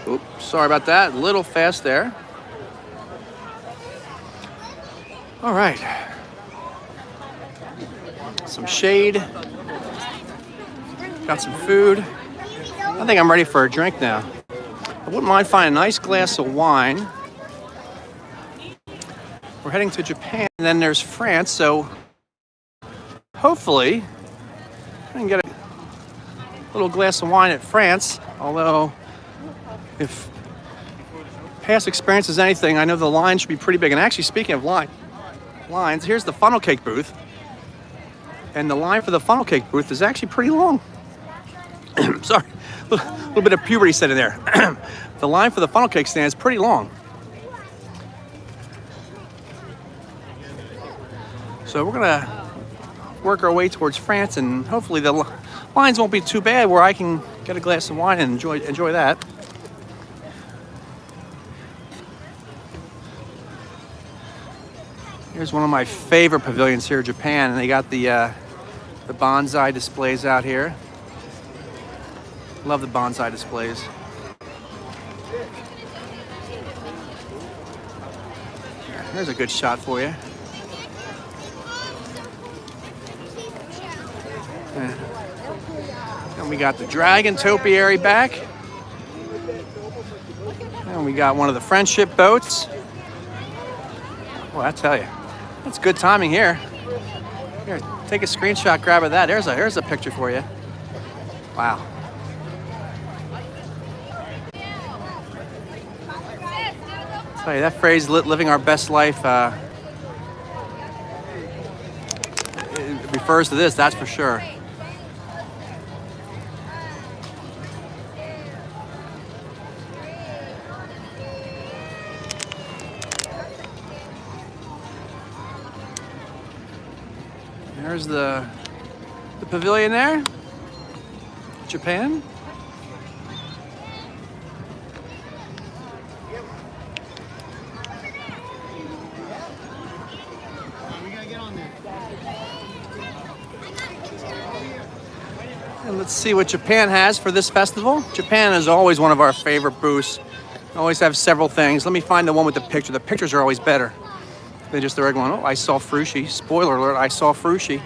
Speaker 1: Oops, sorry about that, a little fast there. All right. Some shade. Got some food. I think I'm ready for a drink now. I wouldn't mind finding a nice glass of wine. We're heading to Japan, and then there's France, so hopefully I can get a little glass of wine at France, although if past experience is anything, I know the line should be pretty big. And actually, speaking of lines, here's the funnel cake booth, and the line for the funnel cake booth is actually pretty long. Sorry, a little bit of puberty set in there. The line for the funnel cake stand is pretty long. So we're gonna work our way towards France, and hopefully the lines won't be too bad where I can get a glass of wine and enjoy that. Here's one of my favorite pavilions here in Japan, and they got the bonsai displays out here. Love the bonsai displays. There's a good shot for you. Yeah. And we got the dragon topiary back. And we got one of the friendship boats. Well, I tell you, that's good timing here. Here, take a screenshot, grab of that. There's a picture for you. Wow. I tell you, that phrase, living our best life, it refers to this, that's for sure. There's the pavilion there, Japan. And let's see what Japan has for this festival. Japan is always one of our favorite booths. Always have several things. Let me find the one with the picture. The pictures are always better than just the regular one. Oh, I saw Frushi. Spoiler alert, I saw Frushi.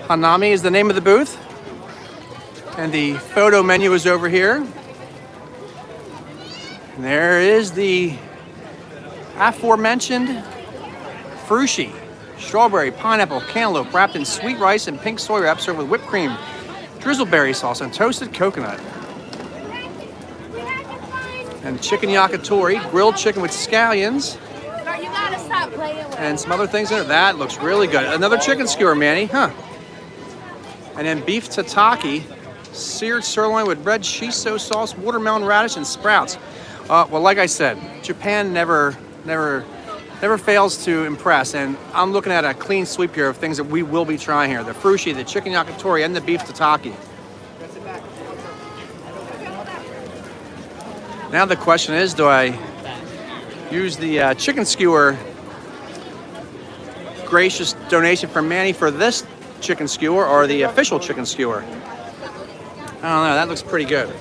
Speaker 1: Hanami is the name of the booth. And the photo menu is over here. And there is the aforementioned Frushi. Strawberry, pineapple, cantaloupe, wrapped in sweet rice and pink soy wrap, served with whipped cream, drizzleberry sauce, and toasted coconut. And chicken yakitori, grilled chicken with scallions.
Speaker 4: You gotta stop playing with
Speaker 1: And some other things in it. That looks really good. Another chicken skewer, Manny, huh? And then beef tataki, seared sirloin with red shiso sauce, watermelon radish, and sprouts. Well, like I said, Japan never fails to impress. And I'm looking at a clean sweep here of things that we will be trying here. The frushi, the chicken yakitori, and the beef tataki. Now the question is, do I use the chicken skewer gracious donation from Manny for this chicken skewer or the official chicken skewer? I don't know, that looks pretty good.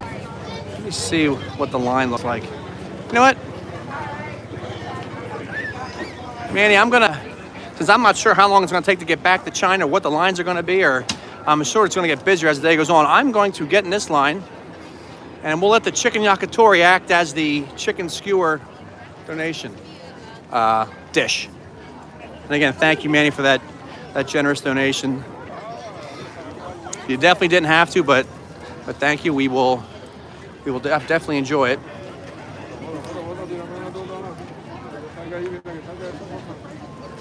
Speaker 1: Let me see what the line looks like. You know what? Manny, since I'm not sure how long it's gonna take to get back to China, what the lines are gonna be, or I'm sure it's gonna get busier as the day goes on, I'm going to get in this line and we'll let the chicken yakitori act as the chicken skewer donation dish. And again, thank you, Manny, for that generous donation. You definitely didn't have to, but thank you. We will definitely enjoy it.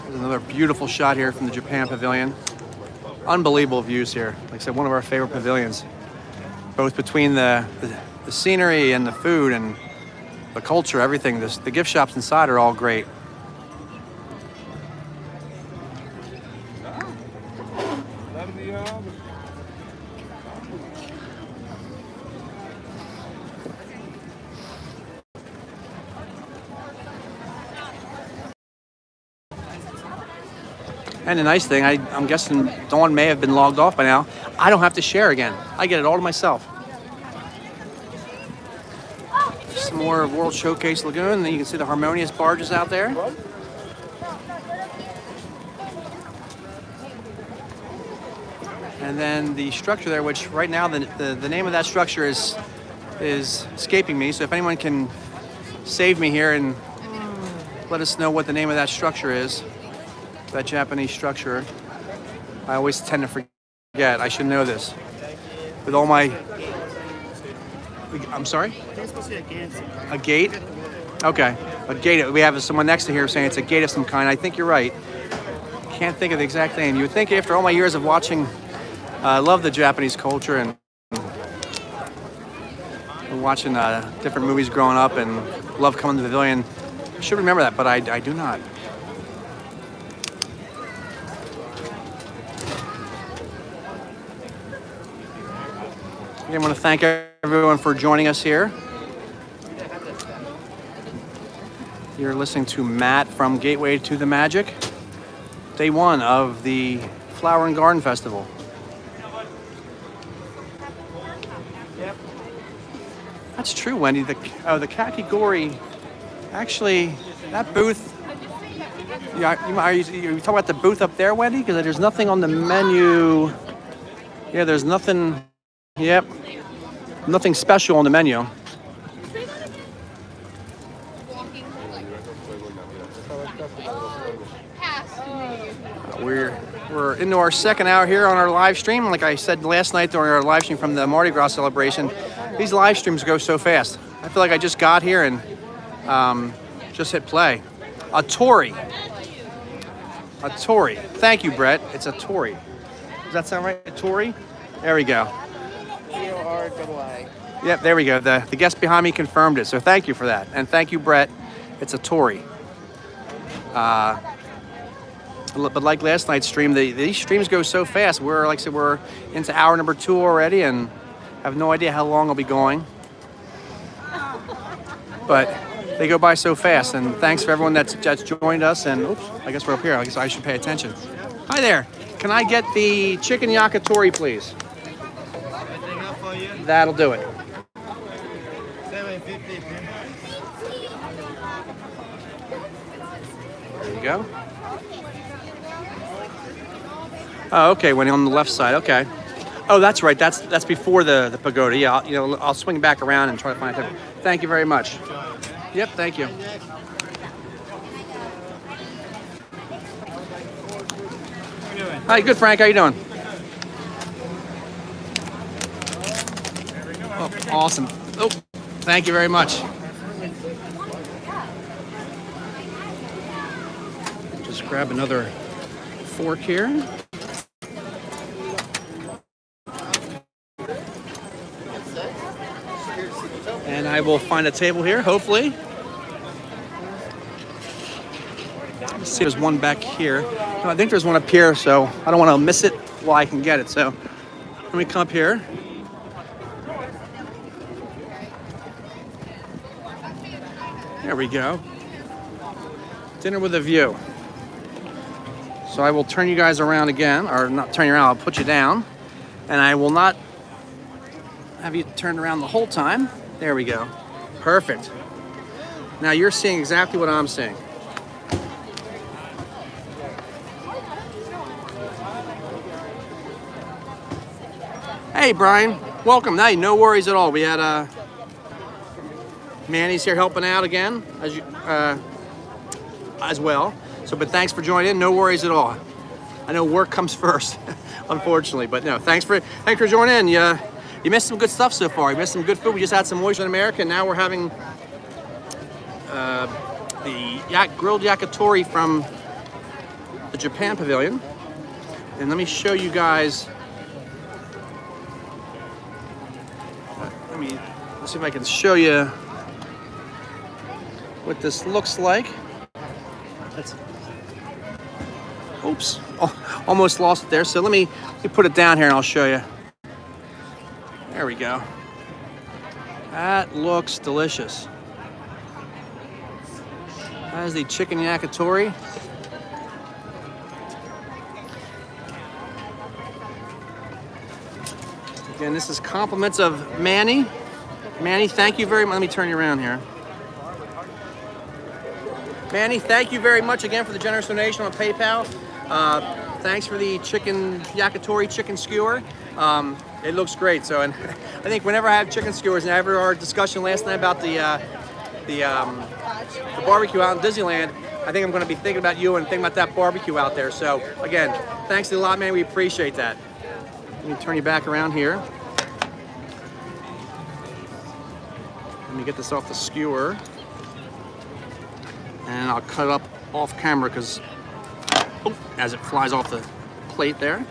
Speaker 1: There's another beautiful shot here from the Japan Pavilion. Unbelievable views here. Like I said, one of our favorite pavilions. Both between the scenery and the food and the culture, everything. The gift shops inside are all great. And the nice thing, I'm guessing Dawn may have been logged off by now. I don't have to share again. I get it all to myself. Some more World Showcase Lagoon. And then you can see the harmonious barges out there. And then the structure there, which right now the name of that structure is escaping me. So if anyone can save me here and let us know what the name of that structure is. That Japanese structure. I always tend to forget. I should know this. With all my... I'm sorry? A gate? Okay. A gate. We have someone next to here saying it's a gate of some kind. I think you're right. Can't think of the exact name. You would think after all my years of watching... I love the Japanese culture and watching different movies growing up and love coming to the pavilion. I should remember that, but I do not. I want to thank everyone for joining us here. You're listening to Matt from Gateway to the Magic, day one of the Flower and Garden Festival. That's true, Wendy. The Kakigori, actually, that booth Are you talking about the booth up there, Wendy? Because there's nothing on the menu. Yeah, there's nothing. Yep. Nothing special on the menu. We're into our second hour here on our live stream. Like I said last night during our live stream from the Mardi Gras celebration, these live streams go so fast. I feel like I just got here and just hit play. A Tory. A Tory. Thank you, Brett. It's a Tory. Does that sound right? A Tory? There we go.
Speaker 2: T-O-R-I-I.
Speaker 1: Yep, there we go. The guest behind me confirmed it, so thank you for that. And thank you, Brett. It's a Tory. But like last night's stream, these streams go so fast. Like I said, we're into hour number 2 already and have no idea how long I'll be going. But they go by so fast, and thanks for everyone that's joined us. And oops, I guess we're up here. I guess I should pay attention. Hi there. Can I get the chicken yakitori, please? That'll do it. There you go. Oh, okay. When on the left side, okay. Oh, that's right. That's before the pagoda. Yeah, I'll swing back around and try to find it. Thank you very much. Yep, thank you. Hi, good, Frank. How you doing? Oh, awesome. Oh, thank you very much. Just grab another fork here. And I will find a table here, hopefully. Let's see, there's one back here. No, I think there's one up here, so I don't want to miss it while I can get it. So let me come up here. There we go. Dinner with a view. So I will turn you guys around again, or not turn you around, I'll put you down. And I will not have you turned around the whole time. There we go. Perfect. Now you're seeing exactly what I'm seeing. Hey, Brian. Welcome. Hey, no worries at all. We had Manny's here helping out again, as well. So, but thanks for joining in. No worries at all. I know work comes first, unfortunately, but no. Thanks for joining in. You missed some good stuff so far. You missed some good food. We just had some Oysters in America, and now we're having the grilled yakitori from the Japan Pavilion. And let me show you guys. Let's see if I can show you what this looks like. Oops, almost lost it there. So let me put it down here and I'll show you. There we go. That looks delicious. That is the chicken yakitori. Again, this is compliments of Manny. Manny, thank you very much. Let me turn you around here. Manny, thank you very much again for the generous donation on PayPal. Thanks for the chicken yakitori, chicken skewer. It looks great. So, and I think whenever I have chicken skewers, and after our discussion last night about the barbecue out in Disneyland, I think I'm going to be thinking about you and thinking about that barbecue out there. So, again, thanks a lot, man. We appreciate that. Let me turn you back around here. Let me get this off the skewer. And I'll cut it up off camera because as it flies off the plate there.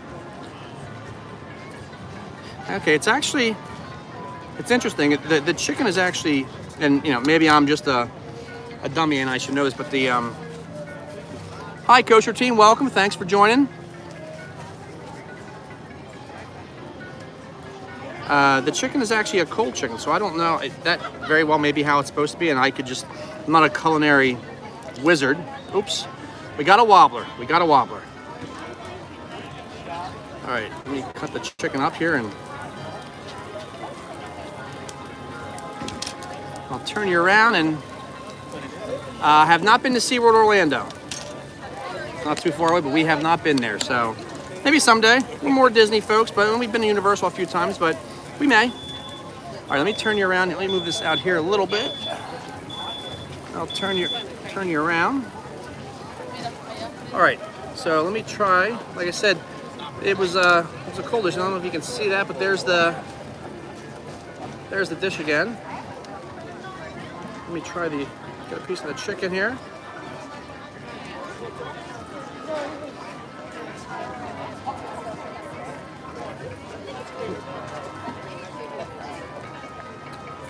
Speaker 1: Okay, it's interesting. The chicken is actually, and maybe I'm just a dummy and I should know this, but the hi kosher team, welcome. Thanks for joining. The chicken is actually a cold chicken, so I don't know. That very well may be how it's supposed to be, and I'm not a culinary wizard. Oops. We got a wobbler. All right, let me cut the chicken up here and I'll turn you around. And have not been to SeaWorld Orlando. not too far away, but we have not been there. So maybe someday. We're more Disney folks, but we've been to Universal a few times, but we may. All right, let me turn you around. Let me move this out here a little bit. I'll turn you around. All right, so let me try. Like I said, it was a cold dish. I don't know if you can see that, but there's the dish again. Let me try get a piece of the chicken here.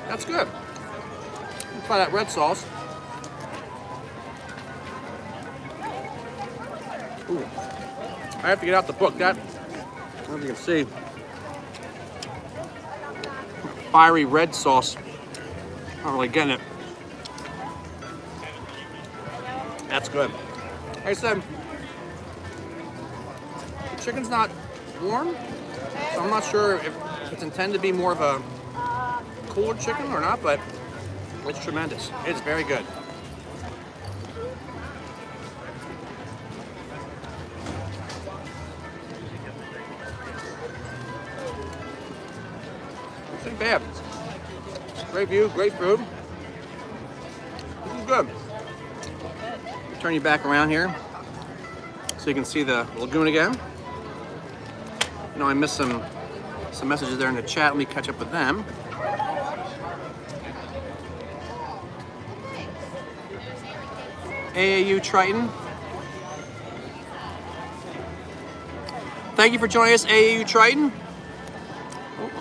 Speaker 1: That's good. Try that red sauce. Ooh. I have to get out the book. That, I don't know if you can see. Fiery red sauce. Not really getting it. That's good. Like I said, the chicken's not warm, so I'm not sure if it's intended to be more of a cooler chicken or not, but it's tremendous. It's very good. It's not bad. Great view, great food. This is good. Turn you back around here so you can see the lagoon again. You know, I missed some messages there in the chat. Let me catch up with them. AAU Triton. Thank you for joining us, AAU Triton. Oh,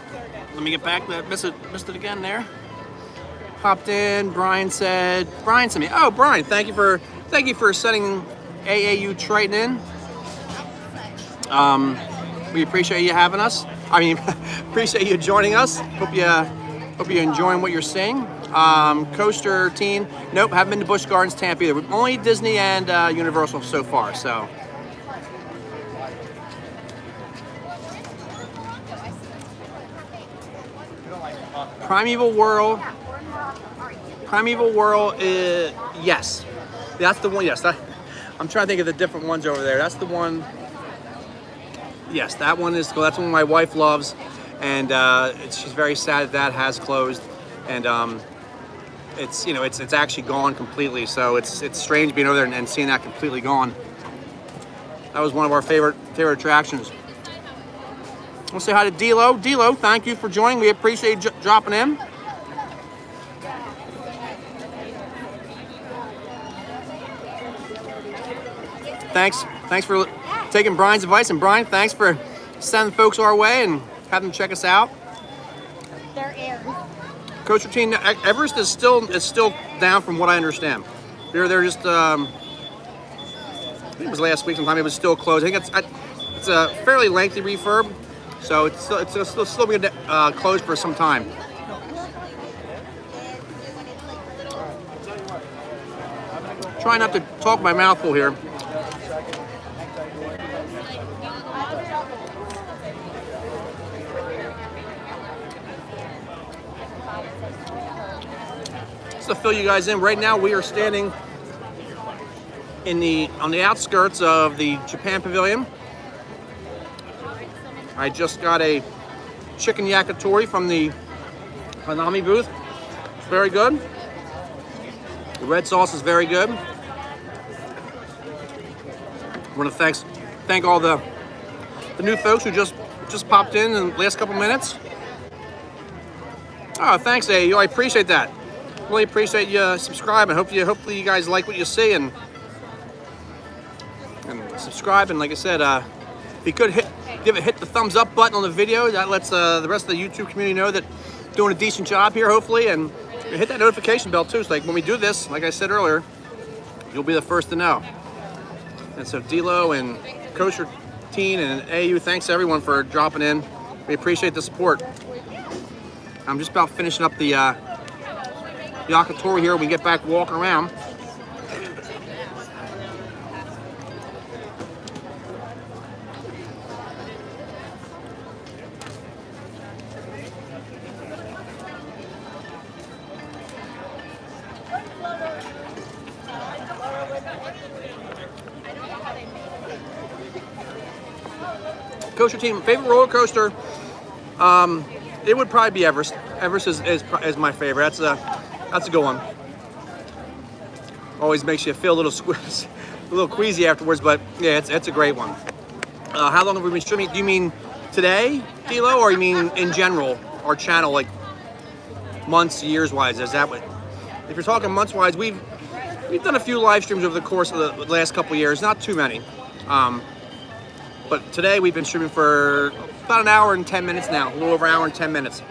Speaker 1: let me get back. Missed it again there. Popped in. Brian sent me. Oh, Brian, thank you for sending AAU Triton in. We appreciate you having us. I mean, appreciate you joining us. Hope you're enjoying what you're seeing. Coaster Teen. Nope, haven't been to Busch Gardens Tampa either. Only Disney and Universal so far. So. Primeval Whirl is, yes. That's the one, yes. I'm trying to think of the different ones over there. That's the one, yes, that one is, that's one my wife loves. And she's very sad that has closed. And it's, you know, it's actually gone completely. So it's strange being over there and seeing that completely gone. That was one of our favorite attractions. We'll say hi to D-Lo. D-Lo, thank you for joining. We appreciate you dropping in. Thanks for taking Brian's advice. And Brian, thanks for sending folks our way and having them check us out.
Speaker 4: They're airs.
Speaker 1: Coach Routine, Everest is still down from what I understand. They're just, I think it was last week sometime, it was still closed. I think it's a fairly lengthy refurb, so it's still going to close for some time. Try not to talk my mouth full here. To fill you guys in, right now we are standing on the outskirts of the Japan Pavilion. I just got a chicken yakitori from the Hanami booth. It's very good. The red sauce is very good. I want to thank all the new folks who just popped in the last couple minutes. Oh, thanks, AU. I appreciate that. Really appreciate you subscribing. Hopefully you guys like what you see and subscribe. And like I said, if you could hit the thumbs up button on the video, that lets the rest of the YouTube community know that we're doing a decent job here, hopefully. And hit that notification bell too. So like when we do this, like I said earlier, you'll be the first to know. And so D-Lo and Kosher Teen and AU, thanks everyone for dropping in. We appreciate the support. I'm just about finishing up the yakitori here. We get back walking around. Kosher team, favorite roller coaster? It would probably be Everest. Everest is my favorite. That's a good one. Always makes you feel a little queasy afterwards, but yeah, it's a great one. How long have we been streaming? Do you mean today, D'Lo, or you mean in general, our channel, like months, years wise? Is that what? If you're talking months wise, we've done a few live streams over the course of the last couple of years, not too many. But today we've been streaming for about an hour and 10 minutes now, a little over an hour and 10 minutes.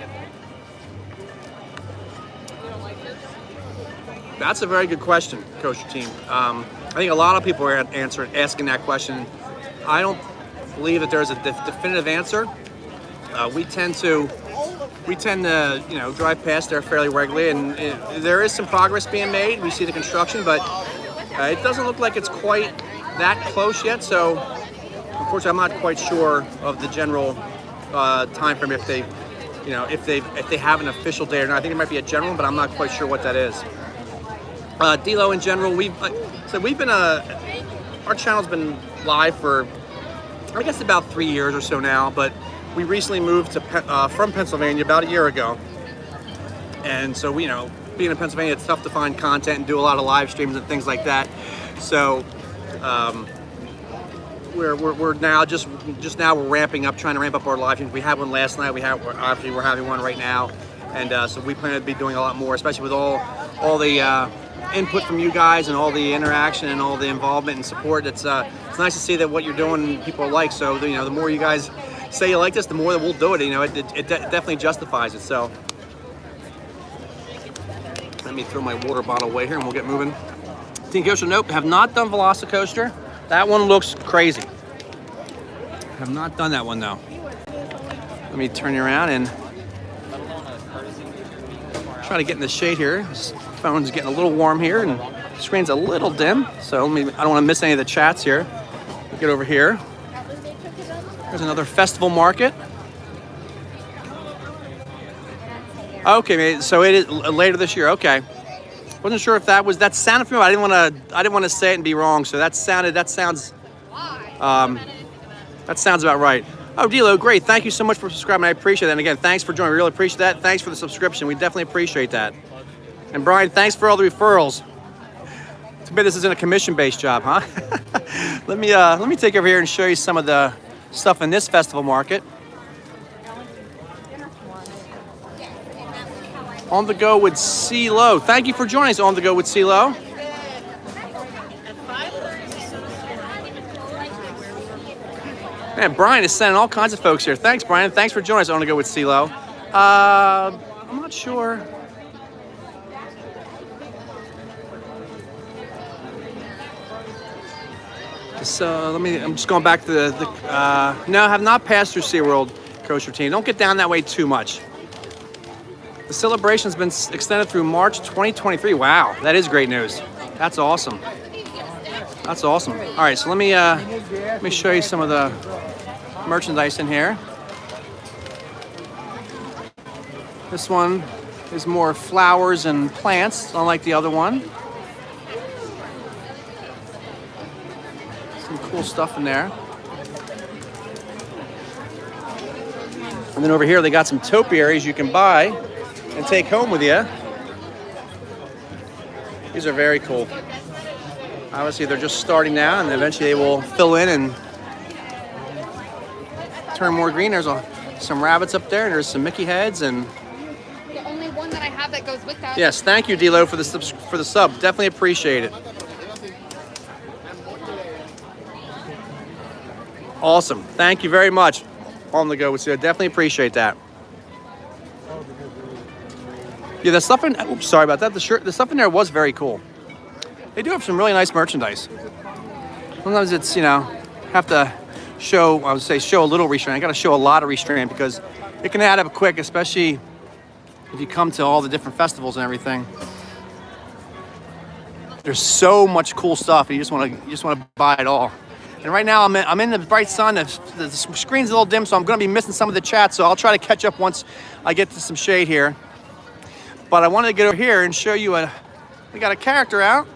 Speaker 1: That's a very good question, Kosher team. I think a lot of people are asking that question. I don't believe that there's a definitive answer. We tend to drive past there fairly regularly, and there is some progress being made. We see the construction, but it doesn't look like it's quite that close yet. So, unfortunately, I'm not quite sure of the general time frame if they have an official date or not. I think it might be a general, but I'm not quite sure what that is. D'Lo, in general, our channel's been live for, I guess, about 3 years or so now, but we recently moved from Pennsylvania about a year ago. And so, being in Pennsylvania, it's tough to find content and do a lot of live streams and things like that. So, we're now just now we're ramping up, trying to ramp up our live streams. We had one last night. We're having one right now, and so we plan to be doing a lot more, especially with all the input from you guys and all the interaction and all the involvement and support. It's nice to see that what you're doing people like. So the more you guys say you like this, the more that we'll do it. It definitely justifies it. So let me throw my water bottle away here and we'll get moving. Team Kosher, nope, have not done Velocicoaster. That one looks crazy. Have not done that one though. Let me turn you around and try to get in the shade here. This phone's getting a little warm here and the screen's a little dim. So I don't want to miss any of the chats here. We'll get over here. There's another festival market. Okay, so it is later this year. Okay, wasn't sure if that sounded familiar. I didn't want to say it and be wrong. So that sounds about right. Oh, D'Lo, great. Thank you so much for subscribing. I appreciate that. And again, thanks for joining. We really appreciate that. Thanks for the subscription. We definitely appreciate that. And Brian, thanks for all the referrals. Too bad this isn't a commission-based job, huh? Let me take over here and show you some of the stuff in this festival market. On the Go with CeeLo. Thank you for joining us on the Go with CeeLo. Man, Brian is sending all kinds of folks here. Thanks, Brian. Thanks for joining us on the Go with CeeLo. I'm not sure. So I'm just going back to no, I have not passed through SeaWorld, Kosher team. Don't get down that way too much. The celebration's been extended through March 2023. Wow, that is great news. That's awesome. That's awesome. All right, so let me show you some of the merchandise in here. This one is more flowers and plants, unlike the other one. Some cool stuff in there. And then over here they got some topiaries you can buy and take home with you. These are very cool. Obviously they're just starting now and eventually they will fill in and turn more green. There's some rabbits up there and there's some Mickey heads and
Speaker 4: The only one that I have that goes with that.
Speaker 1: yes, thank you D'Lo for the sub. Definitely appreciate it. Awesome. Thank you very much. On the Go with you. Definitely appreciate that. Yeah, the stuff in oops, sorry about that. The stuff in there was very cool. They do have some really nice merchandise. Sometimes it's, have to show a little restraint. I got to show a lot of restraint because it can add up quick, especially if you come to all the different festivals and everything. There's so much cool stuff. You just want to buy it all. And right now I'm in the bright sun. The screen's a little dim, so I'm going to be missing some of the chat. So I'll try to catch up once I get to some shade here. But I wanted to get over here and show you we got a character out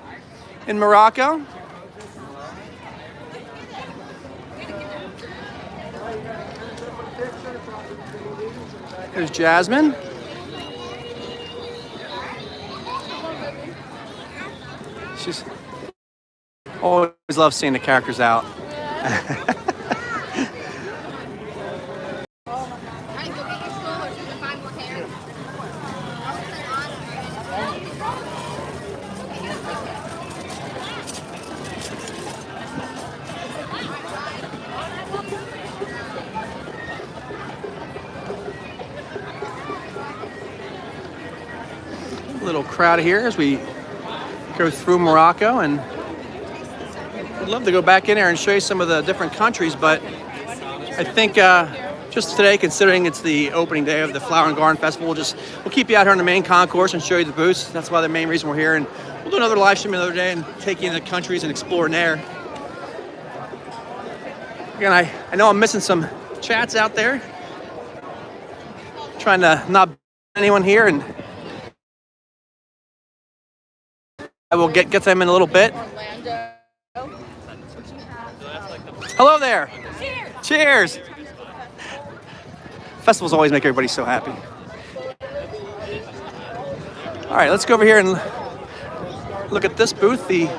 Speaker 1: in Morocco. There's Jasmine. She's always loves seeing the characters out. Little crowd here as we go through Morocco, and I'd love to go back in there and show you some of the different countries, but I think just today, considering it's the opening day of the Flower and Garden Festival, we'll keep you out here on the main concourse and show you the booths. That's why the main reason we're here, and we'll do another live stream another day and take you into the countries and exploring there. Again, I know I'm missing some chats out there, trying to not anyone here, and I will get them in a little bit. Hello there. Cheers. Cheers. Festivals always make everybody so happy. All right, let's go over here and look at this booth, the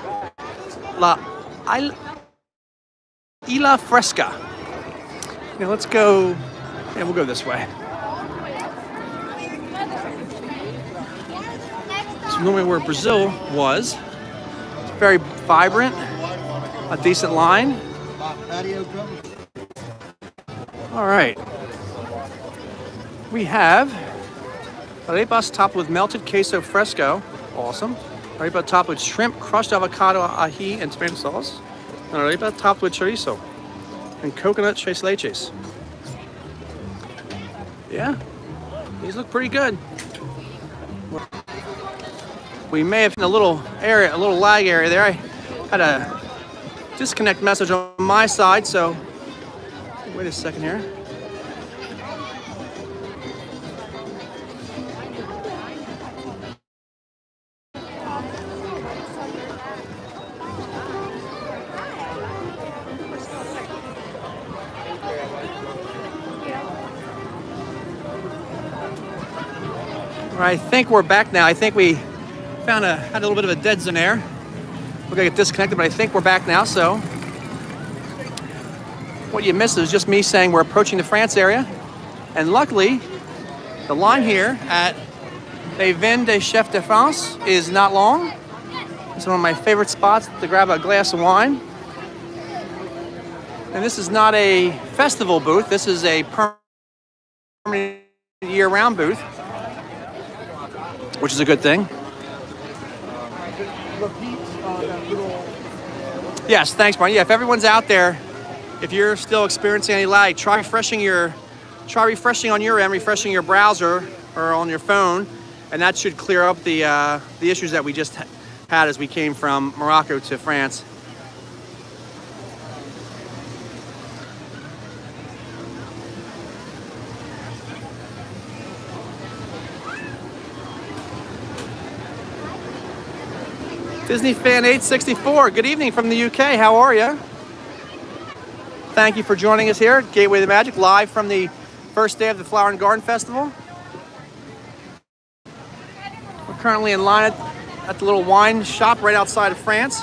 Speaker 1: La Isla Fresca. Now let's go, yeah, we'll go this way. So normally where Brazil was, it's very vibrant, a decent line. All right. We have arepas topped with melted queso fresco, awesome. Arepa topped with shrimp, crushed avocado, ají, and tomato sauce. And arepa topped with chorizo and coconut tres leches. Yeah, these look pretty good. We may have in a little lag area there. I had a disconnect message on my side, so wait a second here. All right, I think we're back now. I think we had a little bit of a dead zone there. We're gonna get disconnected, but I think we're back now. So what you missed is just me saying we're approaching the France area, and luckily the line here at Les Vins des Chefs de France is not long. It's one of my favorite spots to grab a glass of wine. And this is not a festival booth. This is a permanent year-round booth, which is a good thing. Yes, thanks, Brian. Yeah, if everyone's out there, if you're still experiencing any lag, try refreshing on your end, refreshing your browser or on your phone, and that should clear up the issues that we just had as we came from Morocco to France. Disney Fan 864, good evening from the UK. How are you? Thank you for joining us here at Gateway to Magic, live from the first day of the Flower and Garden Festival. We're currently in line at the little wine shop right outside of France.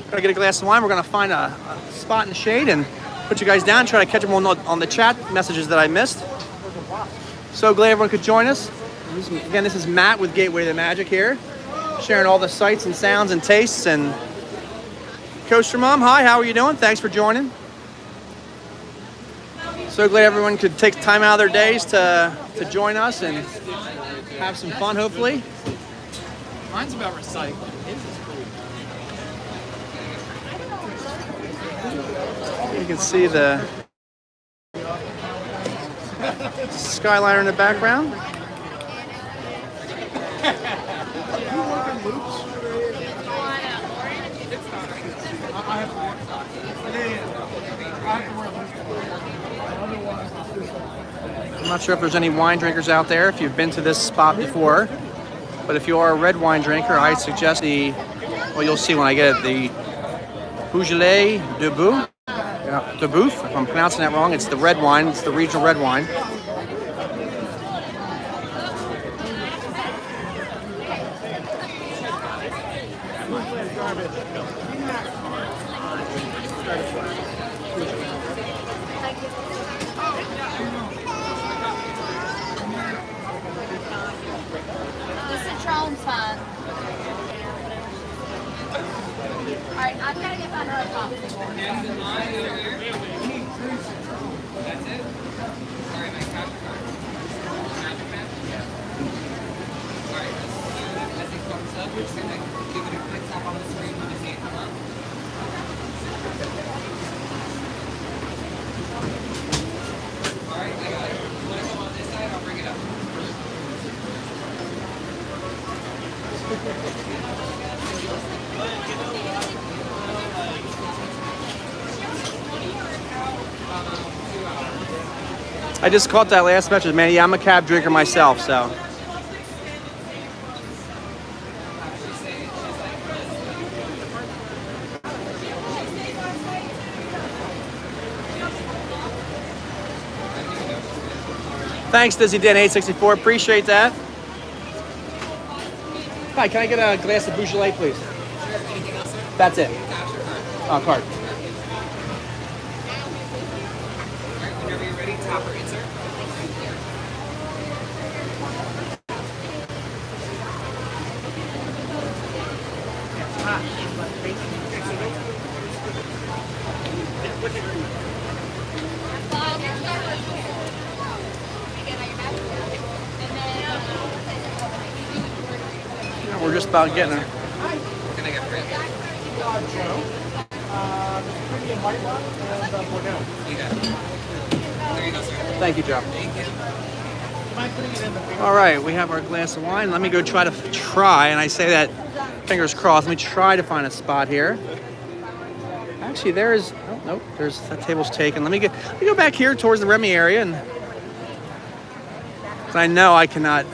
Speaker 1: Gonna get a glass of wine. We're gonna find a spot in the shade and put you guys down, try to catch them on the chat messages that I missed. So glad everyone could join us. Again, this is Matt with Gateway to Magic here, sharing all the sights and sounds and tastes. And Coaster Mom, hi, how are you doing? Thanks for joining. So glad everyone could take time out of their days to join us and have some fun, hopefully.
Speaker 2: Mine's about recycling.
Speaker 1: You can see the Skyliner in the background. I'm not sure if there's any wine drinkers out there, if you've been to this spot before, but if you are a red wine drinker, I suggest you'll see when I get it, the Beaujolais de Boeuf. Yeah, de Boeuf, if I'm pronouncing that wrong, it's the red wine, it's the regional red wine.
Speaker 4: The citron's fun. Alright, I'm gonna get another popsicle.
Speaker 2: That's it? Sorry, my cash card. Magic Man? Alright, as it comes up, we're just gonna give it a quick tap on the screen when you see it come up. Alright, I got it. You wanna come on this side? I'll bring it up.
Speaker 1: I just caught that last message, man. Yeah, I'm a cab drinker myself, so. Thanks, Dizzy Dan 864. Appreciate that. Hi, can I get a glass of Beaujolais, please? That's it. Oh, card.
Speaker 2: Whenever you're ready, tap or insert.
Speaker 1: Yeah, we're just about getting there.
Speaker 2: What can I get for you? You got it. There you go, sir.
Speaker 1: Thank you, Joe.
Speaker 2: Thank you.
Speaker 1: All right, we have our glass of wine. Let me go try, and I say that, fingers crossed. Let me try to find a spot here. Actually, there is, oh, nope, that table's taken. Let me go back here towards the Remy area, and 'cause I know I cannot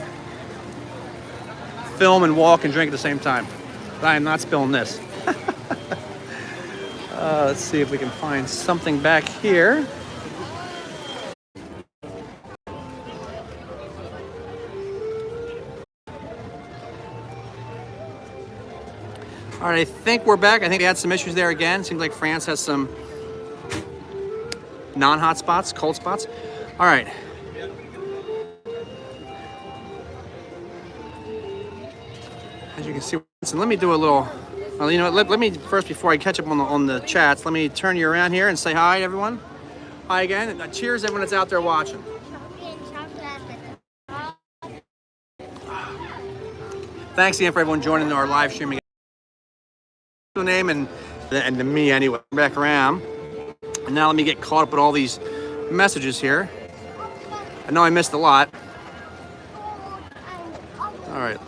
Speaker 1: film and walk and drink at the same time. But I am not spilling this. Let's see if we can find something back here. All right, I think we're back. I think they had some issues there again. Seems like France has some non-hot spots, cold spots. All right. As you can see, listen, let me do a little, well, you know what, let me first, before I catch up on the chats, let me turn you around here and say hi to everyone. Hi again, and cheers everyone that's out there watching. Thanks again for everyone joining our live streaming. Name and to me anyway. Back around, and now let me get caught up with all these messages here. I know I missed a lot. All right.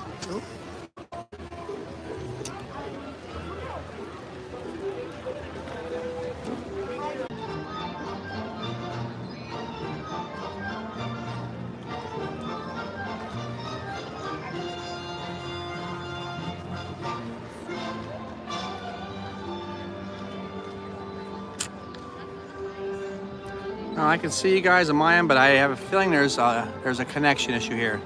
Speaker 1: Now, I can see you guys on my end, but I have a feeling there's a connection issue here.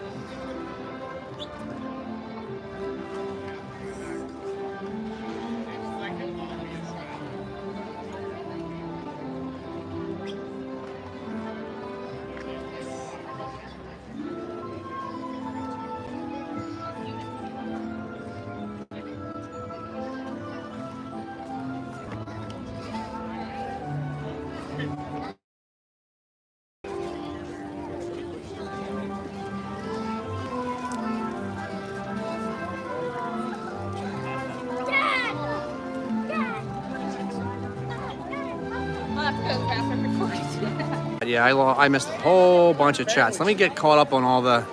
Speaker 1: Yeah, I missed a whole bunch of chats. Let me get caught up on all the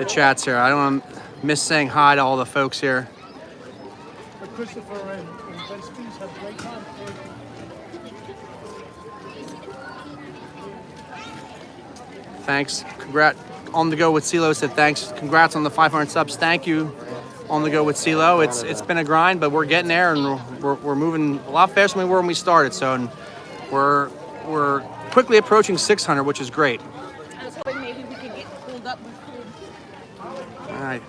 Speaker 1: chats here. I don't want to miss saying hi to all the folks here.
Speaker 7: Christopher and Ben Steves have a great time.
Speaker 1: Thanks. Congrats. On the Go with CeeLo said thanks. Congrats on the 500 subs. Thank you. On the Go with CeeLo. It's been a grind, but we're getting there, and we're moving a lot faster than we were when we started. So, and we're quickly approaching 600, which is great.
Speaker 6: I was hoping maybe we could get pulled up with food.
Speaker 1: All right.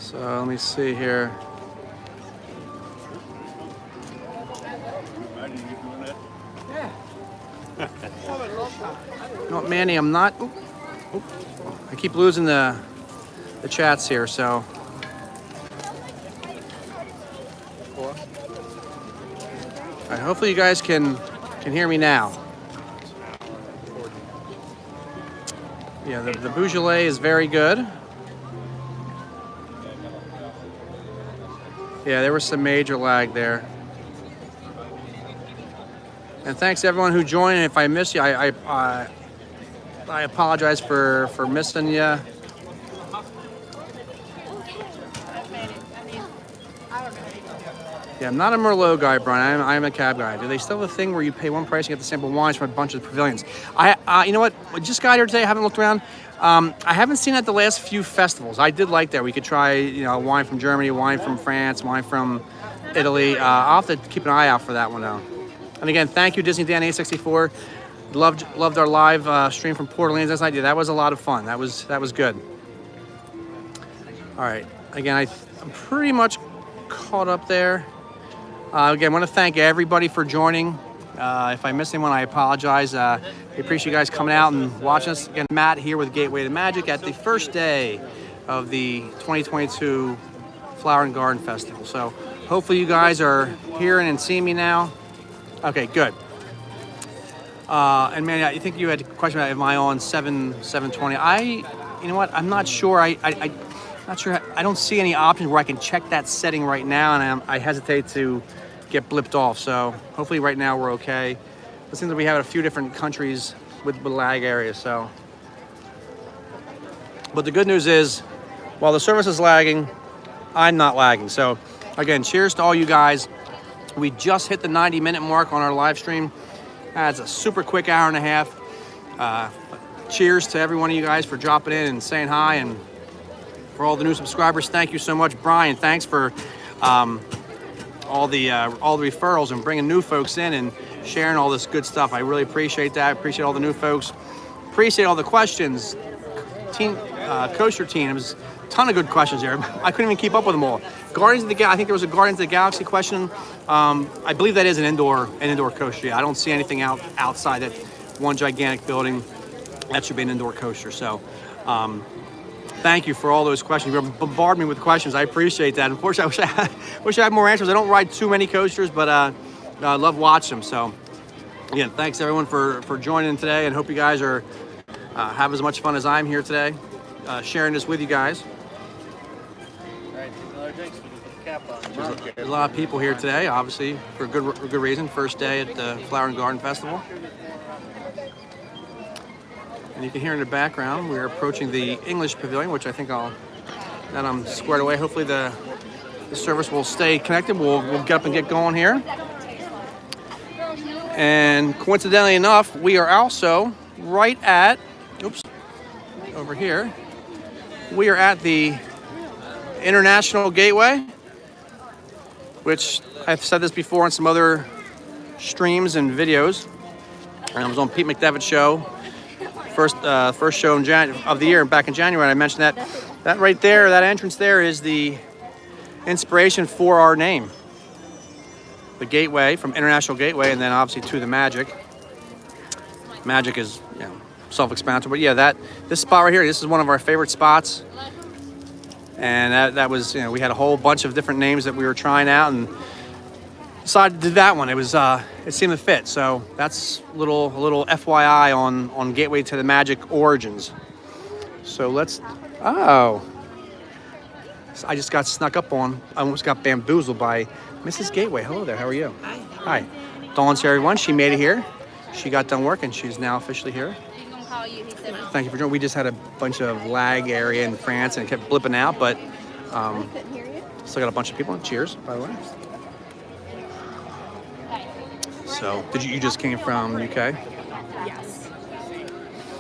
Speaker 1: So let me see here. No, Manny, I'm not. Oop, oop. I keep losing the chats here, so. All right, hopefully you guys can hear me now. Yeah, the Beaujolais is very good. Yeah, there was some major lag there. And thanks to everyone who joined. And if I miss you, I apologize for missing you. Yeah, I'm not a Merlot guy, Brian. I'm a cab guy. Do they still have a thing where you pay one price and get the sample wines from a bunch of pavilions? You know what? I just got here today. I haven't looked around. I haven't seen that the last few festivals. I did like that. We could try, wine from Germany, wine from France, wine from Italy. I'll have to keep an eye out for that one though. And again, thank you, Disney Dan 864. Loved our live stream from Port Orleans last night. Yeah, that was a lot of fun. That was good. All right. Again, I'm pretty much caught up there. Again, I want to thank everybody for joining. If I missed anyone, I apologize. We appreciate you guys coming out and watching us. Again, Matt here with Gateway to Magic at the first day of the 2022 Flower and Garden Festival. So hopefully you guys are hearing and seeing me now. Okay, good. And man, I think you had a question about am I on 720? You know what? I'm not sure. I'm not sure. I don't see any options where I can check that setting right now, and I hesitate to get blipped off. So hopefully right now we're okay. It seems that we have a few different countries with lag areas. So, but the good news is, while the service is lagging, I'm not lagging. So again, cheers to all you guys. We just hit the 90-minute mark on our live stream. That's a super quick hour and a half. Cheers to every one of you guys for dropping in and saying hi, and for all the new subscribers, thank you so much. Brian, thanks for all the referrals and bringing new folks in and sharing all this good stuff. I really appreciate that. Appreciate all the new folks. Appreciate all the questions. Kosher team, it was a ton of good questions there. I couldn't even keep up with them all. I think there was a Guardians of the Galaxy question. I believe that is an indoor coaster. I don't see anything outside that one gigantic building. That should be an indoor coaster. So thank you for all those questions. You bombarded me with questions. I appreciate that. Unfortunately, I wish I had more answers. I don't ride too many coasters, but I love watching them. So again, thanks everyone for joining today, and hope you guys are have as much fun as I'm here today, sharing this with you guys. There's a lot of people here today, obviously, for good reason. First day at the Flower and Garden Festival. And you can hear in the background, we're approaching the English Pavilion, which I think I'm squared away. Hopefully the service will stay connected. We'll get up and get going here. And coincidentally enough, we are also right at, over here, we are at the International Gateway, which I've said this before on some other streams and videos. And I was on Pete McDevitt's show, first show of the year back in January. And I mentioned that right there, that entrance there is the inspiration for our name. The Gateway, from International Gateway, and then obviously to the Magic. Magic is, self-explanatory. But yeah, this spot right here, this is one of our favorite spots. And that was, we had a whole bunch of different names that we were trying out, and decided to do that one. It was, it seemed to fit. So that's a little FYI on Gateway to the Magic origins. So I just got snuck up on. I almost got bamboozled by Mrs. Gateway. Hello there. How are you? Hi. Dawn's here, everyone. She made it here. She got done work, and she's now officially here. Thank you for joining. We just had a bunch of lag area in France and it kept blipping out, but still got a bunch of people. Cheers, by the way. So, you just came from UK?
Speaker 4: Yes.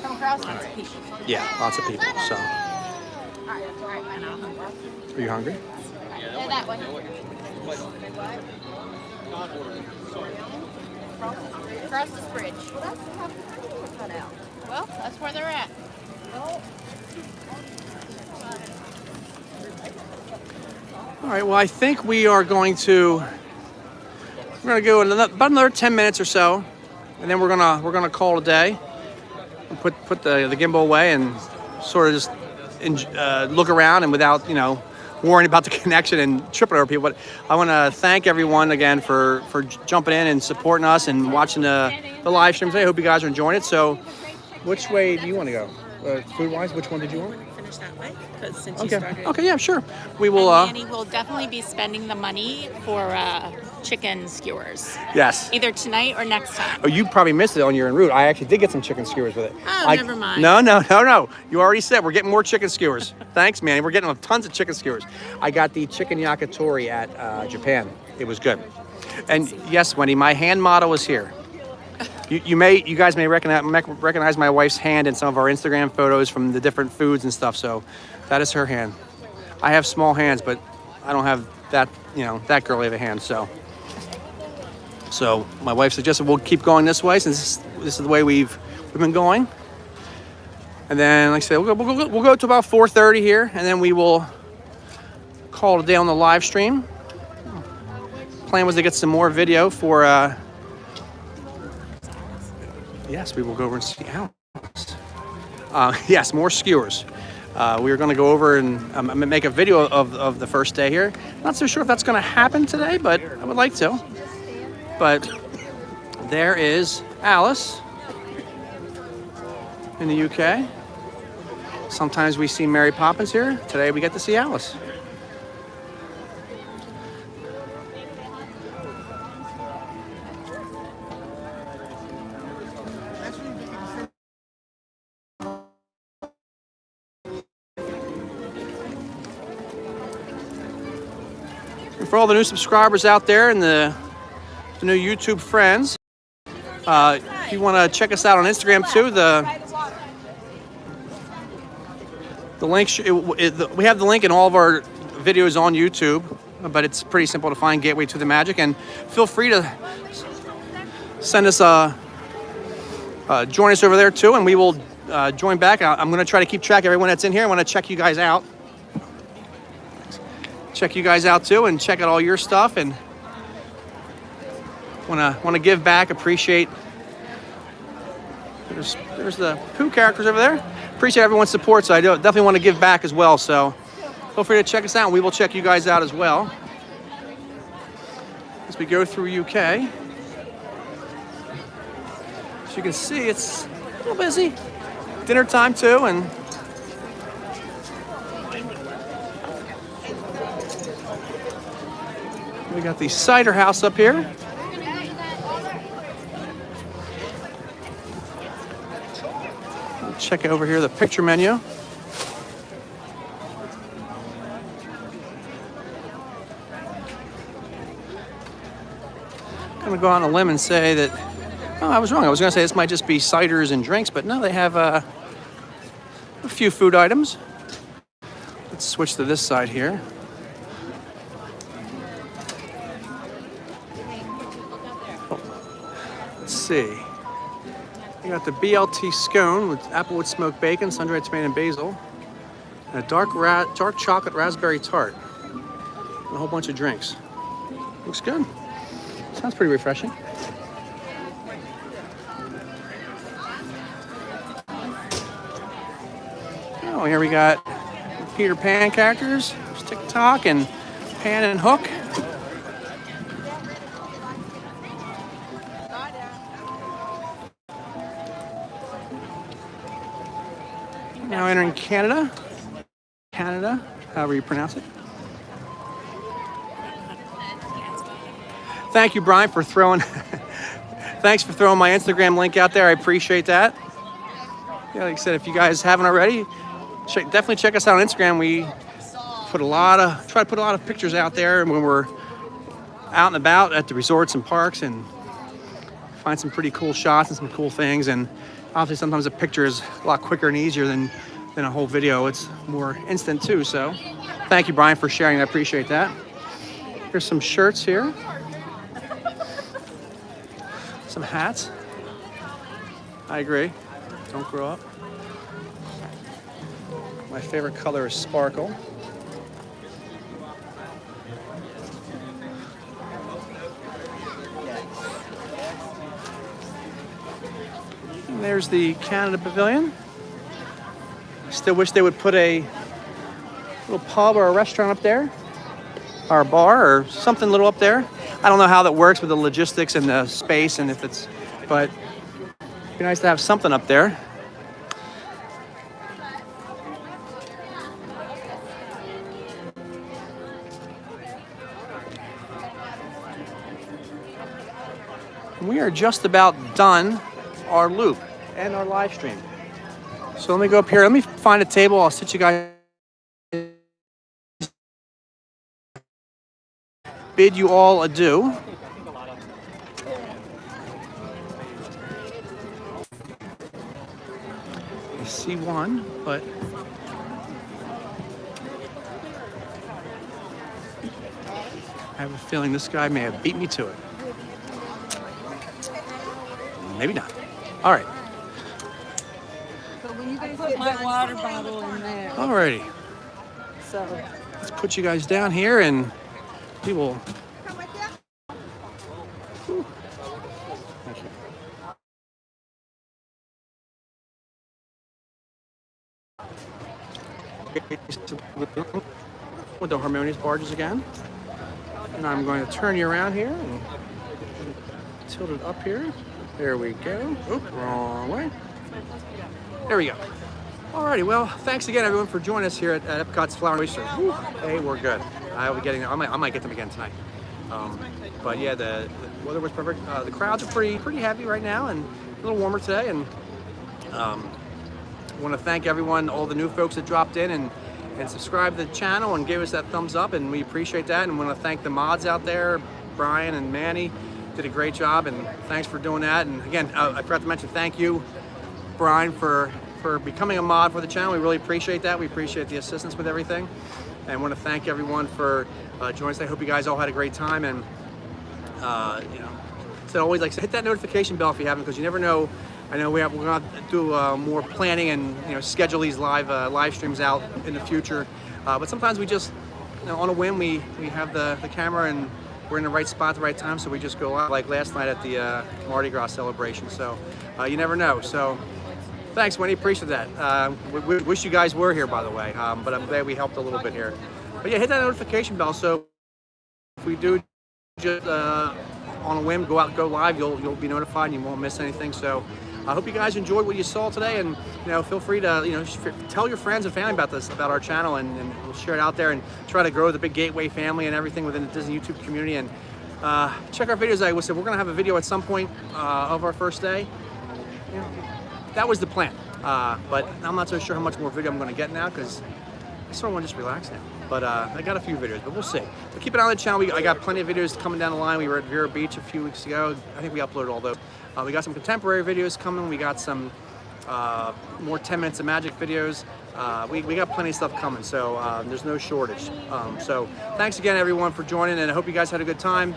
Speaker 4: Come across lots of people.
Speaker 1: Yeah, lots of people. So, are you hungry?
Speaker 4: Yeah, that way. Across this bridge. Well, that's where they're at.
Speaker 1: All right, well, I think we are going to, we're going to go about another 10 minutes or so, and then we're gonna call it a day. And put the gimbal away and sort of just look around and without, you know, worrying about the connection and tripping over people. But I want to thank everyone again for jumping in and supporting us and watching the live stream today. I hope you guys are enjoying it. So, which way do you want to go? Food-wise, which one did you want?
Speaker 8: Finish that way, because since you started.
Speaker 1: Okay, yeah, sure. We will.
Speaker 8: Annie will definitely be spending the money for chicken skewers.
Speaker 1: Yes.
Speaker 8: Either tonight or next time.
Speaker 1: Oh, you probably missed it on your en route. I actually did get some chicken skewers with it.
Speaker 8: Oh, never mind.
Speaker 1: No. You already said we're getting more chicken skewers. Thanks, man. We're getting tons of chicken skewers. I got the chicken yakitori at Japan. It was good. And yes, Wendy, my hand model is here. You guys may recognize my wife's hand in some of our Instagram photos from the different foods and stuff. So that is her hand. I have small hands, but I don't have that, you know, that girly of a hand. So my wife suggested we'll keep going this way since this is the way we've been going. And then, like I said, we'll go to about 4:30 here, and then we will call it a day on the live stream. Plan was to get some more video for. Yes, we will go over and see Alice. Yes, more skewers. We are going to go over and make a video of the first day here. Not so sure if that's going to happen today, but I would like to. But there is Alice in the UK. Sometimes we see Mary Poppins here. Today we get to see Alice. For all the new subscribers out there and the new YouTube friends, if you want to check us out on Instagram too, the link we have the link in all of our videos on YouTube, but it's pretty simple to find. Gateway to the Magic, and feel free to send us join us over there too, and we will join back. I'm going to try to keep track of everyone that's in here. I want to check you guys out. Check you guys out too, and check out all your stuff, and want to give back. Appreciate. There's the Pooh characters over there. Appreciate everyone's support, so I definitely want to give back as well. So feel free to check us out, and we will check you guys out as well as we go through UK. As you can see, it's a little busy. Dinner time too, and. We got the Cider House up here. Check over here the picture menu. I'm gonna go on a limb and say that, oh, I was wrong. I was gonna say this might just be ciders and drinks, but no, they have a few food items. Let's switch to this side here. Let's see. We got the BLT scone with applewood smoked bacon, sun-dried tomato and basil, and a dark chocolate raspberry tart, and a whole bunch of drinks. Looks good. Sounds pretty refreshing. Oh, here we got Peter Pan characters. There's TikTok and Pan and Hook. Now entering Canada, however you pronounce it. Thank you, Brian, for throwing. Thanks for throwing my Instagram link out there. I appreciate that. Yeah, like I said, if you guys haven't already, definitely check us out on Instagram. We try to put a lot of pictures out there when we're out and about at the resorts and parks, and find some pretty cool shots and some cool things. And obviously, sometimes a picture is a lot quicker and easier than a whole video. It's more instant too. So, thank you, Brian, for sharing. I appreciate that. Here's some shirts here, some hats. I agree. Don't grow up. My favorite color is sparkle. there's the Canada Pavilion. Still wish they would put a little pub or a restaurant up there, or a bar or something little up there. I don't know how that works with the logistics and the space, and if it's, but it'd be nice to have something up there. We are just about done our loop and our live stream. So let me go up here. Let me find a table. I'll sit you guys. Bid you all adieu. I see one, but I have a feeling this guy may have beat me to it. Maybe not. All right.
Speaker 9: Put my water bottle in there.
Speaker 1: Alrighty.
Speaker 9: So
Speaker 1: Let's put you guys down here and we will. Whew. Thank you. With the harmonious barges again. And I'm going to turn you around here and tilt it up here. There we go. Oop, wrong way. There we go. Alrighty, well, thanks again everyone for joining us here at Epcot's Flower and Oysters. Hey, we're good. I'll be getting. I might get them again tonight. But yeah, the weather was perfect. The crowds are pretty heavy right now, and a little warmer today. And I want to thank everyone, all the new folks that dropped in and subscribed to the channel and gave us that thumbs up, and we appreciate that. And want to thank the mods out there, Brian and Manny. Did a great job, and thanks for doing that. And again, I forgot to mention, thank you, Brian, for becoming a mod for the channel. We really appreciate that. We appreciate the assistance with everything, and want to thank everyone for joining us. I hope you guys all had a great time, and so always, like, hit that notification bell if you haven't, because you never know. I know we're going to do more planning and schedule these live streams out in the future, but sometimes we just on a whim we have the camera and we're in the right spot at the right time, so we just go out, like last night at the Mardi Gras Celebration. So you never know. So thanks, Wendy. Appreciate that. We wish you guys were here, by the way, but I'm glad we helped a little bit here. But yeah, hit that notification bell, so if we do just on a whim go live, you'll be notified and you won't miss anything. So I hope you guys enjoyed what you saw today, and feel free to tell your friends and family about our channel, and we'll share it out there and try to grow the big Gateway family and everything within the Disney YouTube community. And check our videos. Like I said, we're gonna have a video at some point of our first day. That was the plan, but I'm not so sure how much more video I'm gonna get now, because I sort of want to just relax now. But I got a few videos, but we'll see. But keep it on the channel. I got plenty of videos coming down the line. We were at Vero Beach a few weeks ago. I think we uploaded all those. We got some contemporary videos coming. We got some more 10 minutes of magic videos. We got plenty of stuff coming, so there's no shortage. So thanks again, everyone, for joining, and I hope you guys had a good time.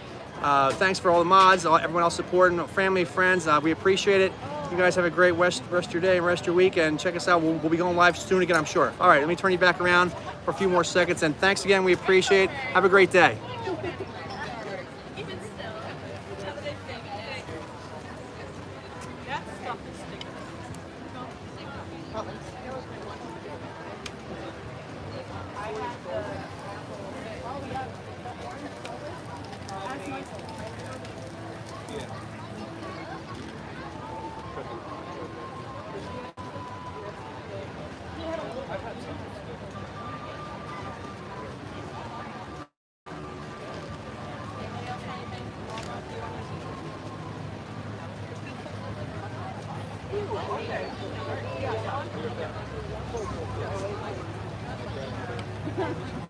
Speaker 1: Thanks for all the mods, everyone else supporting, family, friends. We appreciate it. You guys have a great rest of your day and rest of your week, and check us out. We'll be going live soon again, I'm sure. All right, let me turn you back around for a few more seconds, and thanks again. We appreciate it. Have a great day.
Speaker 4: Okay.